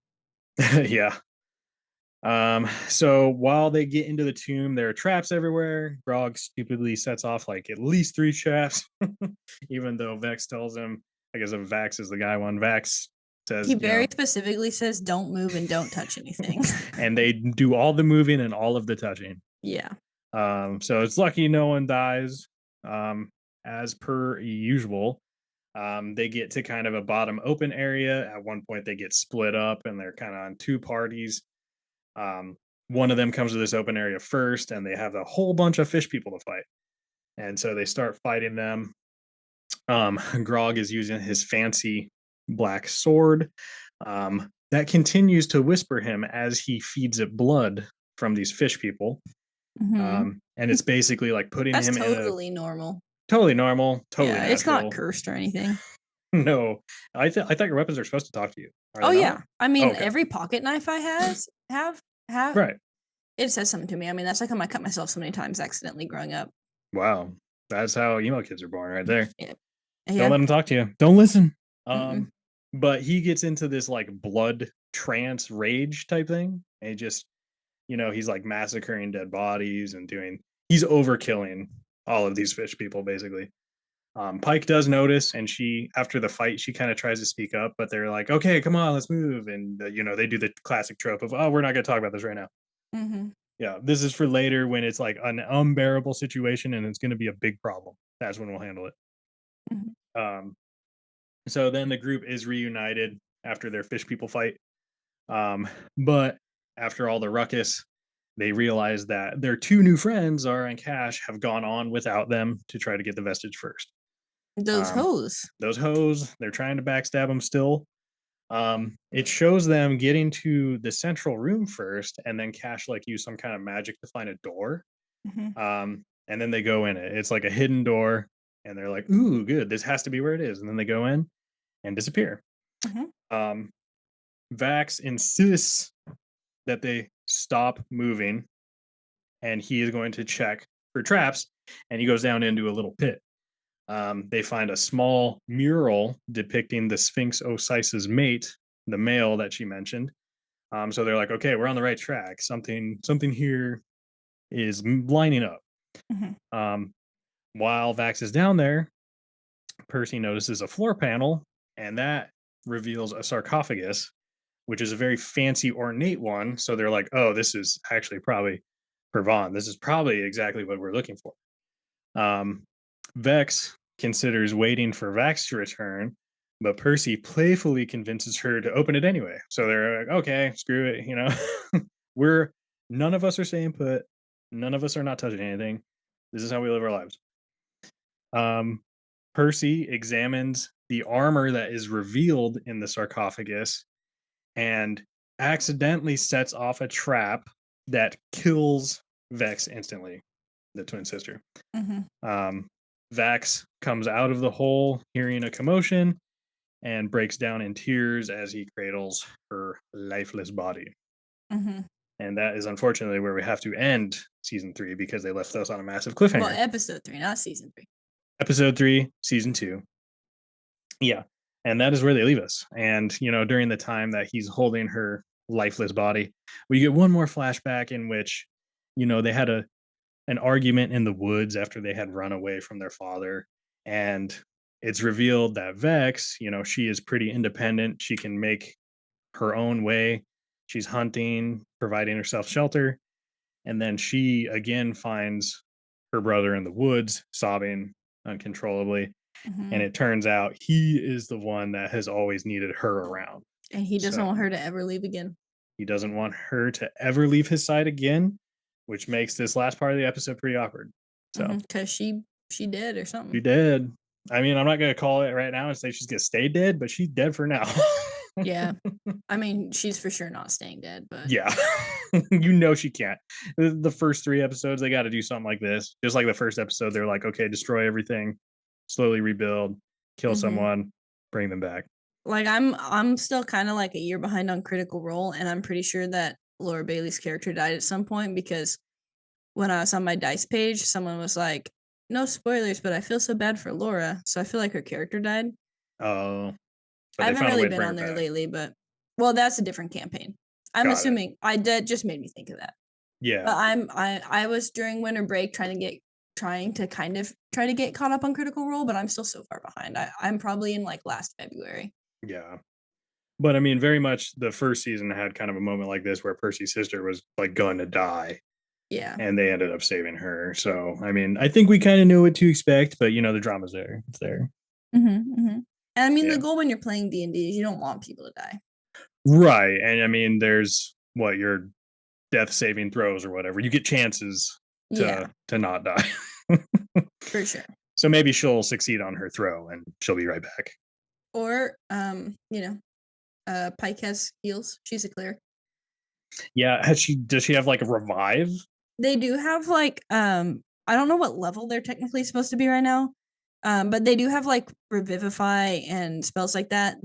Speaker 2: Yeah. So while they get into the tomb, there are traps everywhere. Grog stupidly sets off like at least 3 traps, even though Vex tells him, I guess if Vax is the guy one, Vax
Speaker 1: He
Speaker 2: says,
Speaker 1: very specifically says don't move and don't touch anything.
Speaker 2: and they do all the moving and all of the touching.
Speaker 1: Yeah.
Speaker 2: So it's lucky no one dies, um, as per usual. They get to kind of a bottom open area. At one point, they get split up and they're kind of on 2 parties. Um, one of them comes to this open area first, and they have a whole bunch of fish people to fight. And so they start fighting them. Grog is using his fancy black sword that continues to whisper him as he feeds it blood from these fish people.
Speaker 1: Hmm.
Speaker 2: And it's basically like putting
Speaker 1: That's
Speaker 2: him in a
Speaker 1: totally normal.
Speaker 2: totally normal, totally
Speaker 1: Yeah, it's not
Speaker 2: natural.
Speaker 1: cursed or anything.
Speaker 2: No, I thought your weapons are supposed to talk to you. Are
Speaker 1: Oh
Speaker 2: they not?
Speaker 1: yeah. I mean,
Speaker 2: Okay,
Speaker 1: every pocket knife I has have
Speaker 2: right.
Speaker 1: it says something to me. I mean, that's like how I cut myself so many times accidentally growing up.
Speaker 2: Wow, that's how emo kids are born, right there.
Speaker 1: Yeah.
Speaker 2: Don't
Speaker 1: Yeah.
Speaker 2: let him talk to you. Don't listen.
Speaker 1: Mm-mm.
Speaker 2: But he gets into this like blood trance rage type thing, and he just he's like massacring dead bodies and he's overkilling all of these fish people basically. Pike does notice, and she, after the fight, she kind of tries to speak up, but they're like, "Okay, come on, let's move." And they do the classic trope of, "Oh, we're not going to talk about this right now."
Speaker 1: Mm-hmm.
Speaker 2: Yeah, this is for later when it's like an unbearable situation and it's going to be a big problem. That's when we'll handle it.
Speaker 1: Mm-hmm.
Speaker 2: Um, so then the group is reunited after their fish people fight. But after all the ruckus, they realize that their 2 new friends, Zara and Cash, have gone on without them to try to get the vestige first.
Speaker 1: Those
Speaker 2: Um,
Speaker 1: hoes.
Speaker 2: those hoes, they're trying to backstab them still. It shows them getting to the central room first, and then Cash like use some kind of magic to find a door.
Speaker 1: Mm-hmm.
Speaker 2: And then they go in it. It's like a hidden door, and they're like, "Ooh, good! This has to be where it is." And then they go in and disappear.
Speaker 1: Mm-hmm.
Speaker 2: Um, Vax insists that they stop moving, and he is going to check for traps. And he goes down into a little pit. They find a small mural depicting the Sphinx Osiris's mate, the male that she mentioned. So they're like, okay, we're on the right track. Something here is lining up.
Speaker 1: Mm-hmm.
Speaker 2: Um, while Vax is down there, Percy notices a floor panel, and that reveals a sarcophagus, which is a very fancy, ornate one. So they're like, oh, this is actually probably Pervon. This is probably exactly what we're looking for. Um, Vex considers waiting for Vax to return, but Percy playfully convinces her to open it anyway. So they're like, okay, screw it. We're none of us are staying put. None of us are not touching anything. This is how we live our lives. Um, Percy examines the armor that is revealed in the sarcophagus and accidentally sets off a trap that kills Vex instantly, the twin sister.
Speaker 1: Mm-hmm.
Speaker 2: Um, Vax comes out of the hole hearing a commotion and breaks down in tears as he cradles her lifeless body.
Speaker 1: Mm-hmm.
Speaker 2: And that is unfortunately where we have to end season 3 because they left us on a massive
Speaker 1: Well,
Speaker 2: cliffhanger.
Speaker 1: episode 3, not season 3.
Speaker 2: Episode 3, season 2. Yeah. And that is where they leave us. And, during the time that he's holding her lifeless body, we get one more flashback in which, they had an argument in the woods after they had run away from their father. And it's revealed that Vex, she is pretty independent. She can make her own way. She's hunting, providing herself shelter. And then she again finds her brother in the woods, sobbing uncontrollably. And
Speaker 1: Mhm.
Speaker 2: it turns out he is the one that has always needed her around.
Speaker 1: And he doesn't
Speaker 2: So
Speaker 1: want her to ever leave again.
Speaker 2: he doesn't want her to ever leave his side again, which makes this last part of the episode pretty awkward. So
Speaker 1: Because she did or
Speaker 2: she
Speaker 1: something.
Speaker 2: did. I mean, I'm not gonna call it right now and say she's gonna stay dead, but she's dead for now.
Speaker 1: Yeah. I mean, she's for sure not staying dead, but
Speaker 2: Yeah. You know she can't. The first 3 episodes, they gotta do something like this. Just like the first episode, they're like, "Okay, destroy everything, slowly rebuild, kill
Speaker 1: mhm.
Speaker 2: someone, bring them back."
Speaker 1: Like I'm still kind of like a year behind on Critical Role, and I'm pretty sure that Laura Bailey's character died at some point because when I was on my dice page, someone was like, "No spoilers, but I feel so bad for Laura." So I feel like her character died.
Speaker 2: Oh, but
Speaker 1: I
Speaker 2: they
Speaker 1: haven't
Speaker 2: found a
Speaker 1: really
Speaker 2: way to
Speaker 1: been
Speaker 2: bring
Speaker 1: on
Speaker 2: her
Speaker 1: there
Speaker 2: back.
Speaker 1: lately, but well, that's a different campaign. I'm
Speaker 2: Got it.
Speaker 1: assuming I did just made me think of that.
Speaker 2: Yeah.
Speaker 1: But I was during winter break trying to kind of try to get caught up on Critical Role, but I'm still so far behind. I'm probably in like last February.
Speaker 2: Yeah. But I mean, very much the first season had kind of a moment like this where Percy's sister was like going to die
Speaker 1: Yeah.
Speaker 2: and they ended up saving her. So, I mean, I think we kind of knew what to expect, but the drama's there. It's there.
Speaker 1: And I mean, the
Speaker 2: Yeah.
Speaker 1: goal when you're playing D&D is you don't want people to die.
Speaker 2: Right. And I mean, there's what your death saving throws or whatever. You get chances
Speaker 1: Yeah,
Speaker 2: to not die.
Speaker 1: for sure.
Speaker 2: So maybe she'll succeed on her throw and she'll be right back.
Speaker 1: Or Pike has heals. She's a cleric.
Speaker 2: Yeah, does she have like a revive?
Speaker 1: They do have like I don't know what level they're technically supposed to be right now. But they do have like revivify and spells like that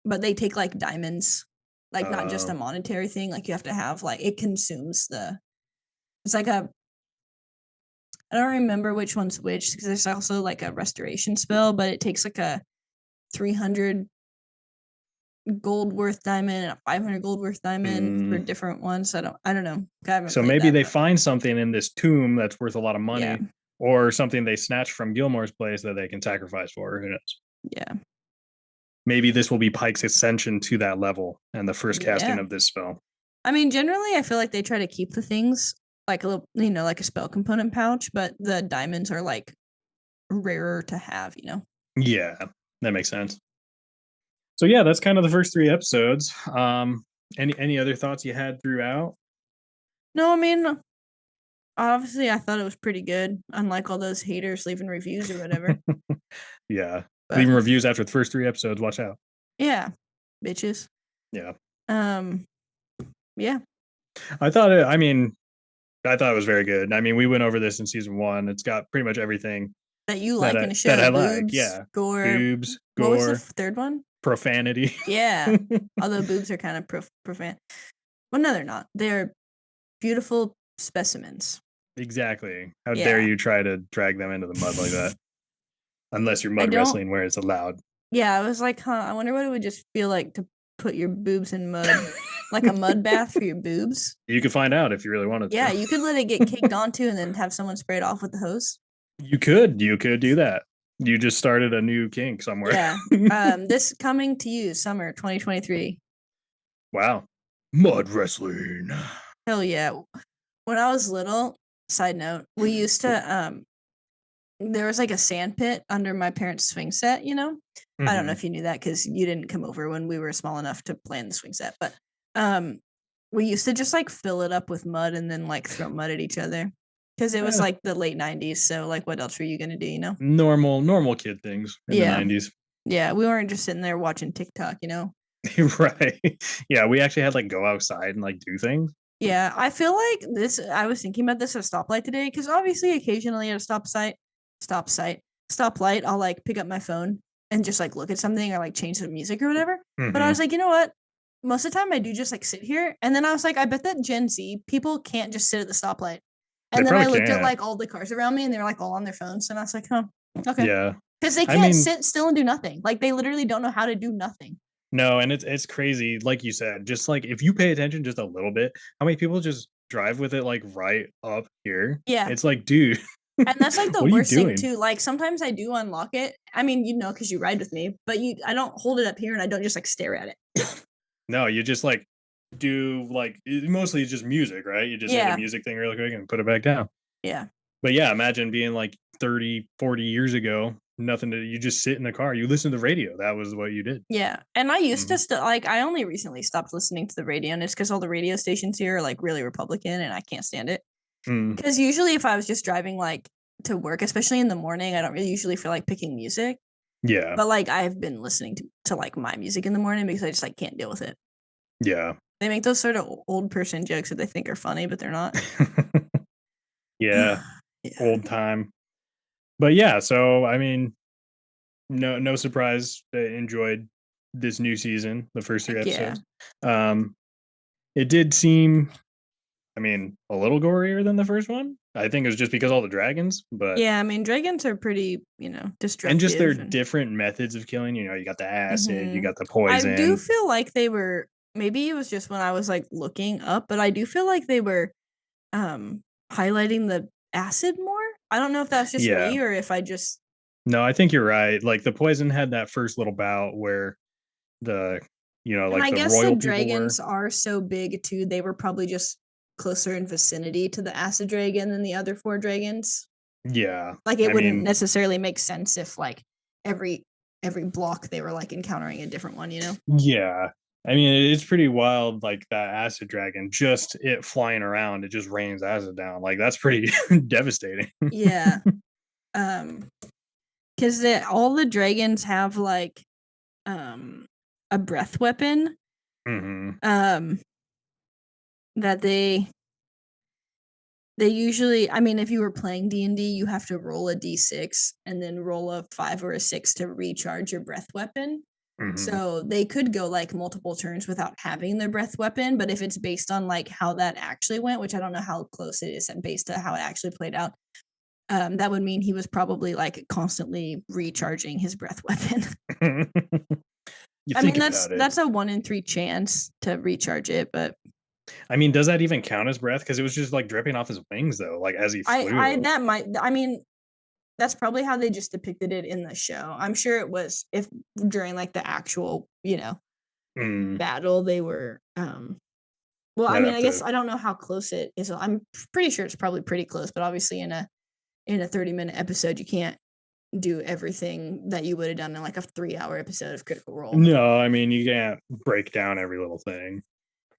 Speaker 1: but they take like diamonds. Like not just
Speaker 2: Uh
Speaker 1: a monetary thing. Like you have to have like it consumes the it's like a I don't remember which one's which because there's also like a restoration spell, but it takes like a 300 gold worth diamond and a 500 gold worth diamond for
Speaker 2: mm,
Speaker 1: different ones. I don't know. I haven't
Speaker 2: so
Speaker 1: played
Speaker 2: maybe
Speaker 1: that,
Speaker 2: they
Speaker 1: but
Speaker 2: find something in this tomb that's worth a lot of
Speaker 1: yeah,
Speaker 2: money, or something they snatch from Gilmore's place that they can sacrifice for her. Who knows?
Speaker 1: yeah,
Speaker 2: Maybe this will be Pike's ascension to that level and the first casting
Speaker 1: yeah.
Speaker 2: of this spell.
Speaker 1: I mean, generally, I feel like they try to keep the things like a little, like a spell component pouch, but the diamonds are like rarer to have.
Speaker 2: Yeah, that makes sense. So yeah, that's kind of the first 3 episodes. Any other thoughts you had throughout?
Speaker 1: No, I mean, obviously, I thought it was pretty good, unlike all those haters leaving reviews or whatever.
Speaker 2: Yeah,
Speaker 1: But
Speaker 2: leaving reviews after the first 3 episodes. Watch out.
Speaker 1: yeah, bitches.
Speaker 2: Yeah,
Speaker 1: Um, yeah,
Speaker 2: I thought it. I mean, I thought it was very good. I mean, we went over this in season 1. It's got pretty much everything
Speaker 1: that you
Speaker 2: that
Speaker 1: like in a
Speaker 2: that
Speaker 1: show:
Speaker 2: I like.
Speaker 1: boobs,
Speaker 2: Yeah,
Speaker 1: gore.
Speaker 2: boobs,
Speaker 1: What was the
Speaker 2: gore,
Speaker 1: third one?
Speaker 2: profanity.
Speaker 1: Yeah, although boobs are kind of profane. Well, no, they're not. They're beautiful specimens.
Speaker 2: Exactly. How dare
Speaker 1: Yeah,
Speaker 2: you try to drag them into the mud like that? Unless you're
Speaker 1: I
Speaker 2: mud
Speaker 1: don't.
Speaker 2: wrestling where it's allowed.
Speaker 1: Yeah, I was like, huh. I wonder what it would just feel like to put your boobs in mud, like a mud bath for your boobs.
Speaker 2: You could find out if you really wanted
Speaker 1: Yeah,
Speaker 2: to.
Speaker 1: you could let it get caked onto and then have someone spray it off with the hose.
Speaker 2: You could do that. You just started a new kink somewhere.
Speaker 1: Yeah. This coming to you summer 2023.
Speaker 2: Wow. Mud wrestling.
Speaker 1: Hell yeah. When I was little, side note, we used to there was like a sand pit under my parents' swing set. I don't know
Speaker 2: Mm-hmm.
Speaker 1: if you knew that because you didn't come over when we were small enough to play in the swing set, but um we used to just like fill it up with mud and then like throw mud at each other. Because it was
Speaker 2: Eh,
Speaker 1: like the late 90s. So like what else were you gonna do?
Speaker 2: normal kid things in the
Speaker 1: Yeah.
Speaker 2: 90s.
Speaker 1: Yeah. We weren't just sitting there watching TikTok.
Speaker 2: Right. Yeah, we actually had like go outside and like do things.
Speaker 1: Yeah, I feel like this. I was thinking about this at a stoplight today because obviously, occasionally at a stoplight, I'll like pick up my phone and just like look at something or like change the music or whatever. But I
Speaker 2: Mm-hmm.
Speaker 1: was like, you know what? Most of the time, I do just like sit here. And then I was like, I bet that Gen Z people can't just sit at the stoplight.
Speaker 2: They
Speaker 1: And then I
Speaker 2: probably
Speaker 1: looked at
Speaker 2: can't.
Speaker 1: like all the cars around me and they were like all on their phones. And I was like, huh, okay.
Speaker 2: Yeah.
Speaker 1: Because they
Speaker 2: I
Speaker 1: can't
Speaker 2: mean,
Speaker 1: sit still and do nothing. Like they literally don't know how to do nothing.
Speaker 2: no, and it's crazy. Like you said, just like if you pay attention just a little bit, how many people just drive with it like right up here?
Speaker 1: Yeah.
Speaker 2: It's like, dude,
Speaker 1: And that's like the
Speaker 2: what are you
Speaker 1: worst thing
Speaker 2: doing?
Speaker 1: too. Like sometimes I do unlock it. I mean, because you ride with me, but I don't hold it up here and I don't just like stare at it.
Speaker 2: No, you just like do like mostly it's just music, right? You just hit a
Speaker 1: Yeah.
Speaker 2: music thing real quick and put it back down.
Speaker 1: Yeah.
Speaker 2: But yeah, imagine being like 30, 40 years ago, nothing to you just sit in the car, you listen to the radio. That was what you did.
Speaker 1: Yeah, and I used to
Speaker 2: Mhm.
Speaker 1: like I only recently stopped listening to the radio, and it's because all the radio stations here are like really Republican, and I can't stand it.
Speaker 2: Mm.
Speaker 1: Because usually, if I was just driving like to work, especially in the morning, I don't really usually feel like picking music.
Speaker 2: Yeah.
Speaker 1: But like I've been listening to like my music in the morning because I just like can't deal with it.
Speaker 2: Yeah.
Speaker 1: They make those sort of old person jokes that they think are funny, but they're not.
Speaker 2: Yeah,
Speaker 1: Yeah.
Speaker 2: old time. But yeah, so I mean, no surprise, I enjoyed this new season, the first 3
Speaker 1: Heck yeah.
Speaker 2: episodes. Um, it did seem, I mean, a little gorier than the first one. I think it was just because all the dragons, but
Speaker 1: Yeah, I mean dragons are pretty,
Speaker 2: and just their
Speaker 1: destructive and
Speaker 2: different methods of killing. You got the acid, you
Speaker 1: mhm.
Speaker 2: got the
Speaker 1: I do
Speaker 2: poison.
Speaker 1: feel like they were maybe it was just when I was like looking up, but I do feel like they were um highlighting the acid more. I don't know if that's just
Speaker 2: Yeah.
Speaker 1: me or if I just
Speaker 2: No, I think you're right. Like the poison had that first little bout where the
Speaker 1: and
Speaker 2: like
Speaker 1: I
Speaker 2: the
Speaker 1: guess the
Speaker 2: royal people were.
Speaker 1: dragons are so big too. They were probably just closer in vicinity to the acid dragon than the other four dragons.
Speaker 2: Yeah.
Speaker 1: Like it
Speaker 2: I
Speaker 1: wouldn't
Speaker 2: mean,
Speaker 1: necessarily make sense if like every every block they were like encountering a different one, you know?
Speaker 2: yeah. I mean, it's pretty wild, like that acid dragon, just it flying around, it just rains acid down. Like that's pretty devastating.
Speaker 1: Yeah. Um because all the dragons have like um a breath weapon
Speaker 2: Hmm.
Speaker 1: um that they usually, I mean, if you were playing D&D, you have to roll a d6 and then roll a 5 or a 6 to recharge your breath weapon.
Speaker 2: Hmm.
Speaker 1: So they could go like multiple turns without having their breath weapon, but if it's based on like how that actually went, which I don't know how close it is and based on how it actually played out, that would mean he was probably like constantly recharging his breath weapon.
Speaker 2: You
Speaker 1: I
Speaker 2: think
Speaker 1: mean,
Speaker 2: about it.
Speaker 1: that's a 1 in 3 chance to recharge it, but
Speaker 2: I mean, does that even count as breath? Because it was just like dripping off his wings, though, like as he
Speaker 1: I
Speaker 2: flew.
Speaker 1: that might, I mean, that's probably how they just depicted it in the show. I'm sure it was if during like the actual,
Speaker 2: Mm,
Speaker 1: battle they were well, I
Speaker 2: I'd
Speaker 1: mean,
Speaker 2: have
Speaker 1: I guess
Speaker 2: to.
Speaker 1: I don't know how close it is. I'm pretty sure it's probably pretty close, but obviously in a 30-minute episode you can't do everything that you would have done in like a 3-hour episode of Critical Role.
Speaker 2: No, I mean, you can't break down every little thing.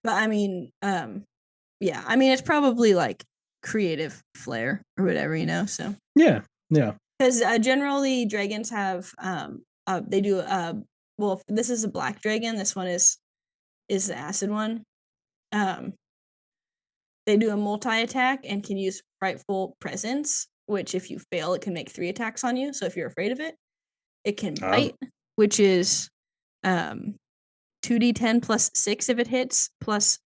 Speaker 1: But I mean, yeah, I mean it's probably like creative flair or whatever, so
Speaker 2: Yeah, yeah.
Speaker 1: because generally dragons have they do well this is a black dragon, this one is the acid one. um they do a multi attack and can use frightful presence, which if you fail it can make 3 attacks on you, so if you're afraid of it. It can
Speaker 2: Oh,
Speaker 1: bite, which is 2d10 plus 6 if it hits, plus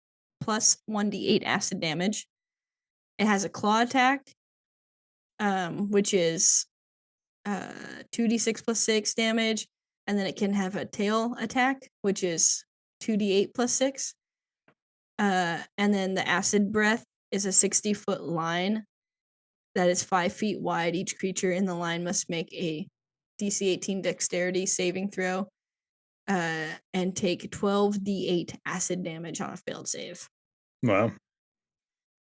Speaker 1: 1d8 acid damage. It has a claw attack, which is 2d6 plus 6 damage, and then it can have a tail attack, which is 2d8 plus 6. And then the acid breath is a 60-foot line that is 5 feet wide. Each creature in the line must make a DC 18 dexterity saving throw and take 12d8 acid damage on a failed save.
Speaker 2: well,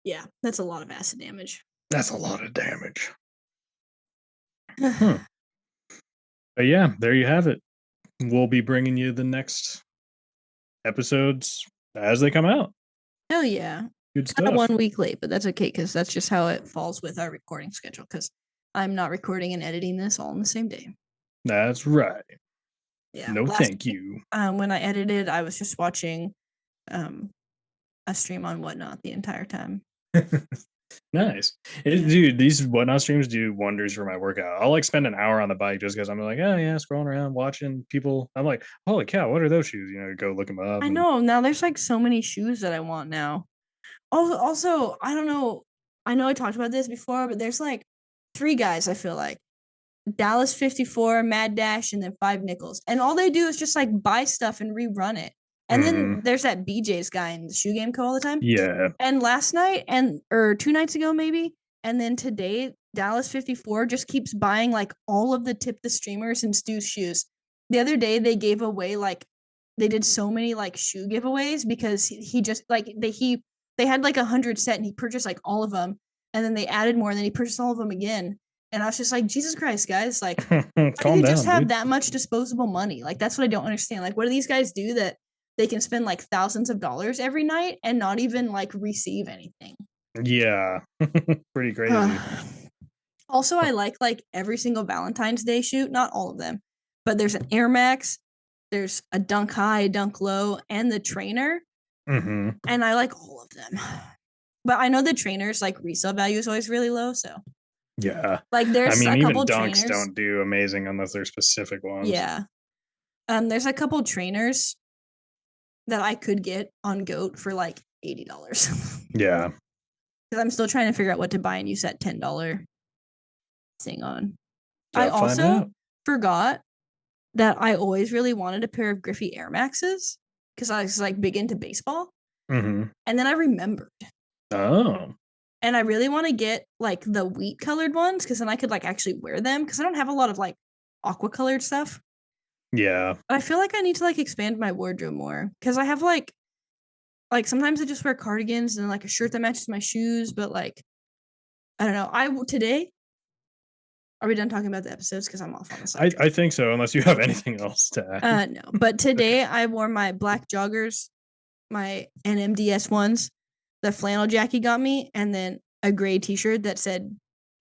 Speaker 1: Yeah, that's a lot of acid damage.
Speaker 2: that's a lot of damage. Hmm. But yeah, there you have it. We'll be bringing you the next episodes as they come out.
Speaker 1: Hell yeah.
Speaker 2: Good
Speaker 1: Kind of
Speaker 2: stuff.
Speaker 1: 1 week late, but that's okay because that's just how it falls with our recording schedule because I'm not recording and editing this all in the same day.
Speaker 2: That's right.
Speaker 1: Yeah.
Speaker 2: No,
Speaker 1: Last
Speaker 2: thank you.
Speaker 1: when I edited, I was just watching um, a stream on Whatnot the entire time.
Speaker 2: Nice.
Speaker 1: Yeah.
Speaker 2: Dude, these whatnot streams do wonders for my workout. I'll like spend an hour on the bike just because I'm like, oh yeah, scrolling around, watching people. I'm like, holy cow, what are those shoes? Go look them up.
Speaker 1: I
Speaker 2: And
Speaker 1: know. Now there's like so many shoes that I want now. Also, I don't know. I know I talked about this before, but there's like 3 guys I feel like Dallas 54, Mad Dash, and then 5 Nickels. And all they do is just like buy stuff and rerun it. And then
Speaker 2: Mhm.
Speaker 1: there's that BJ's guy in the shoe game co all the time.
Speaker 2: Yeah.
Speaker 1: And last night and or 2 nights ago maybe, and then today Dallas 54 just keeps buying like all of the tip the streamers and Stu's shoes. The other day they gave away like they did so many like shoe giveaways because he just like they had like 100 set and he purchased like all of them. and then they added more, and then he purchased all of them again. And I was just like, Jesus Christ, guys, like, how do
Speaker 2: Calm
Speaker 1: you just
Speaker 2: down,
Speaker 1: have
Speaker 2: dude.
Speaker 1: that much disposable money? Like, that's what I don't understand. Like, what do these guys do that they can spend like thousands of dollars every night and not even like receive anything?
Speaker 2: Yeah. Pretty crazy.
Speaker 1: Also, I like every single Valentine's Day shoot, not all of them, but there's an Air Max, there's a Dunk High, Dunk Low, and the trainer,
Speaker 2: Mm-hmm.
Speaker 1: and I like all of them. But I know the trainers like resale value is always really low, so
Speaker 2: Yeah.
Speaker 1: like
Speaker 2: I
Speaker 1: there's
Speaker 2: mean,
Speaker 1: a
Speaker 2: even
Speaker 1: couple
Speaker 2: dunks
Speaker 1: trainers.
Speaker 2: don't do amazing unless they're specific ones.
Speaker 1: Yeah. There's a couple trainers that I could get on Goat for like $80.
Speaker 2: Yeah.
Speaker 1: Because I'm still trying to figure out what to buy and use that $10 thing on. I
Speaker 2: Gotta find
Speaker 1: also
Speaker 2: out.
Speaker 1: forgot that I always really wanted a pair of Griffey Air Maxes because I was like big into baseball.
Speaker 2: Mm-hmm.
Speaker 1: And then I remembered.
Speaker 2: Oh.
Speaker 1: And I really want to get like the wheat colored ones because then I could like actually wear them because I don't have a lot of like aqua colored stuff.
Speaker 2: Yeah.
Speaker 1: But I feel like I need to like expand my wardrobe more because I have like sometimes I just wear cardigans and like a shirt that matches my shoes, but like I don't know. Today are we done talking about the episodes because I'm off on the side?
Speaker 2: I think so, unless you have anything else to add.
Speaker 1: No, but today I wore my black joggers, my NMDS ones, the flannel Jackie got me, and then a gray T-shirt that said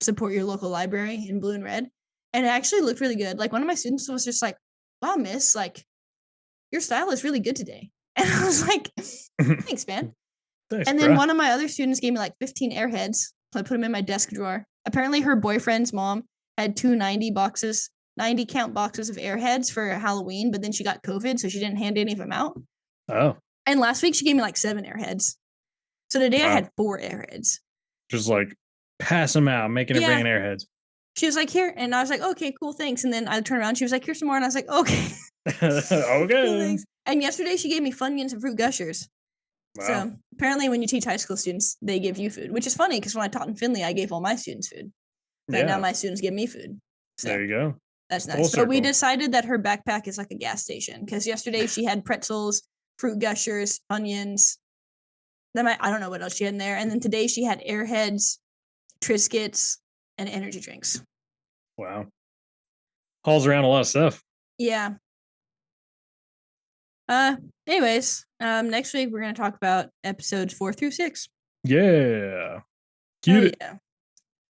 Speaker 1: "Support your local library" in blue and red, and it actually looked really good. Like one of my students was just like, "Wow, Miss, like your style is really good today," and I was like, "Thanks, man."
Speaker 2: Thanks,
Speaker 1: And then
Speaker 2: bruh.
Speaker 1: one of my other students gave me like 15 Airheads, so I put them in my desk drawer. Apparently, her boyfriend's mom had two 90 count boxes of Airheads for Halloween, but then she got COVID, so she didn't hand any of them out.
Speaker 2: Oh.
Speaker 1: And last week she gave me like 7 Airheads. So today I
Speaker 2: Wow.
Speaker 1: had 4 Airheads.
Speaker 2: Just like pass them out, making it rain airheads.
Speaker 1: She was like, here. And I was like, okay, cool, thanks. And then I turned around. She was like, here's some more. And I was like, okay. Cool,
Speaker 2: Okay.
Speaker 1: thanks. And yesterday she gave me Funyuns and Fruit Gushers.
Speaker 2: Wow.
Speaker 1: So apparently when you teach high school students, they give you food, which is funny because when I taught in Finley, I gave all my students food. But now my students give me food. So
Speaker 2: there you go.
Speaker 1: that's
Speaker 2: Full
Speaker 1: nice. But we
Speaker 2: circle.
Speaker 1: decided that her backpack is like a gas station because yesterday she had pretzels, Fruit Gushers, Funyuns. Then I don't know what else she had in there. And then today she had Airheads, Triscuits, and energy drinks.
Speaker 2: Wow. Hauls around a lot of stuff.
Speaker 1: Yeah. Anyways, next week we're gonna talk about episodes 4 through 6.
Speaker 2: Yeah.
Speaker 1: Hell
Speaker 2: Cute.
Speaker 1: yeah.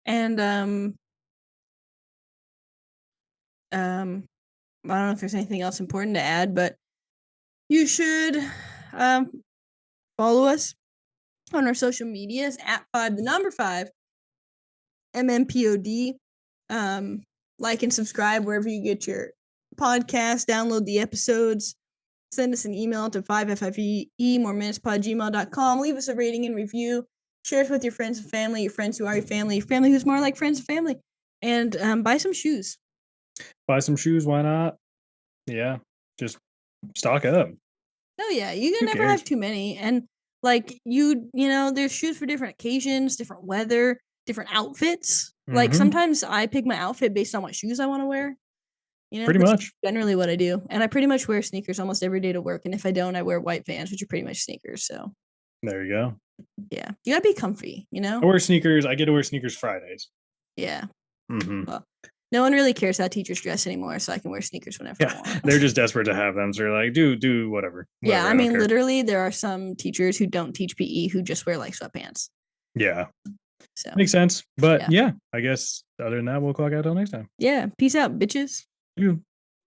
Speaker 1: And I don't know if there's anything else important to add, but you should follow us on our social medias at 5 MMPOD. Like and subscribe wherever you get your podcast, download the episodes, send us an email to 5FFE leave us a rating and review, share us with your friends and family, your friends who are your family who's more like friends and family, and buy some shoes.
Speaker 2: Buy some shoes, why not? Yeah. Just stock up.
Speaker 1: Oh yeah, you can never have too many. And like you know, there's shoes for different occasions, different weather, different outfits. Like sometimes I pick my outfit based on what shoes I want to wear. You know,
Speaker 2: pretty much
Speaker 1: generally what I do. And I pretty much wear sneakers almost every day to work. And if I don't, I wear white Vans, which are pretty much sneakers. So
Speaker 2: there you go.
Speaker 1: Yeah. You gotta be comfy, you know?
Speaker 2: I wear sneakers. I get to wear sneakers Fridays.
Speaker 1: Yeah.
Speaker 2: Mm-hmm.
Speaker 1: Well, no one really cares how teachers dress anymore, so I can wear sneakers whenever I want.
Speaker 2: They're just desperate to have them. So they're like, do whatever.
Speaker 1: Yeah, I mean, literally, there are some teachers who don't teach PE who just wear like sweatpants.
Speaker 2: Yeah.
Speaker 1: So
Speaker 2: makes sense. But yeah, I guess other than that, we'll clock out till next time.
Speaker 1: Yeah. Peace out, bitches.
Speaker 2: You.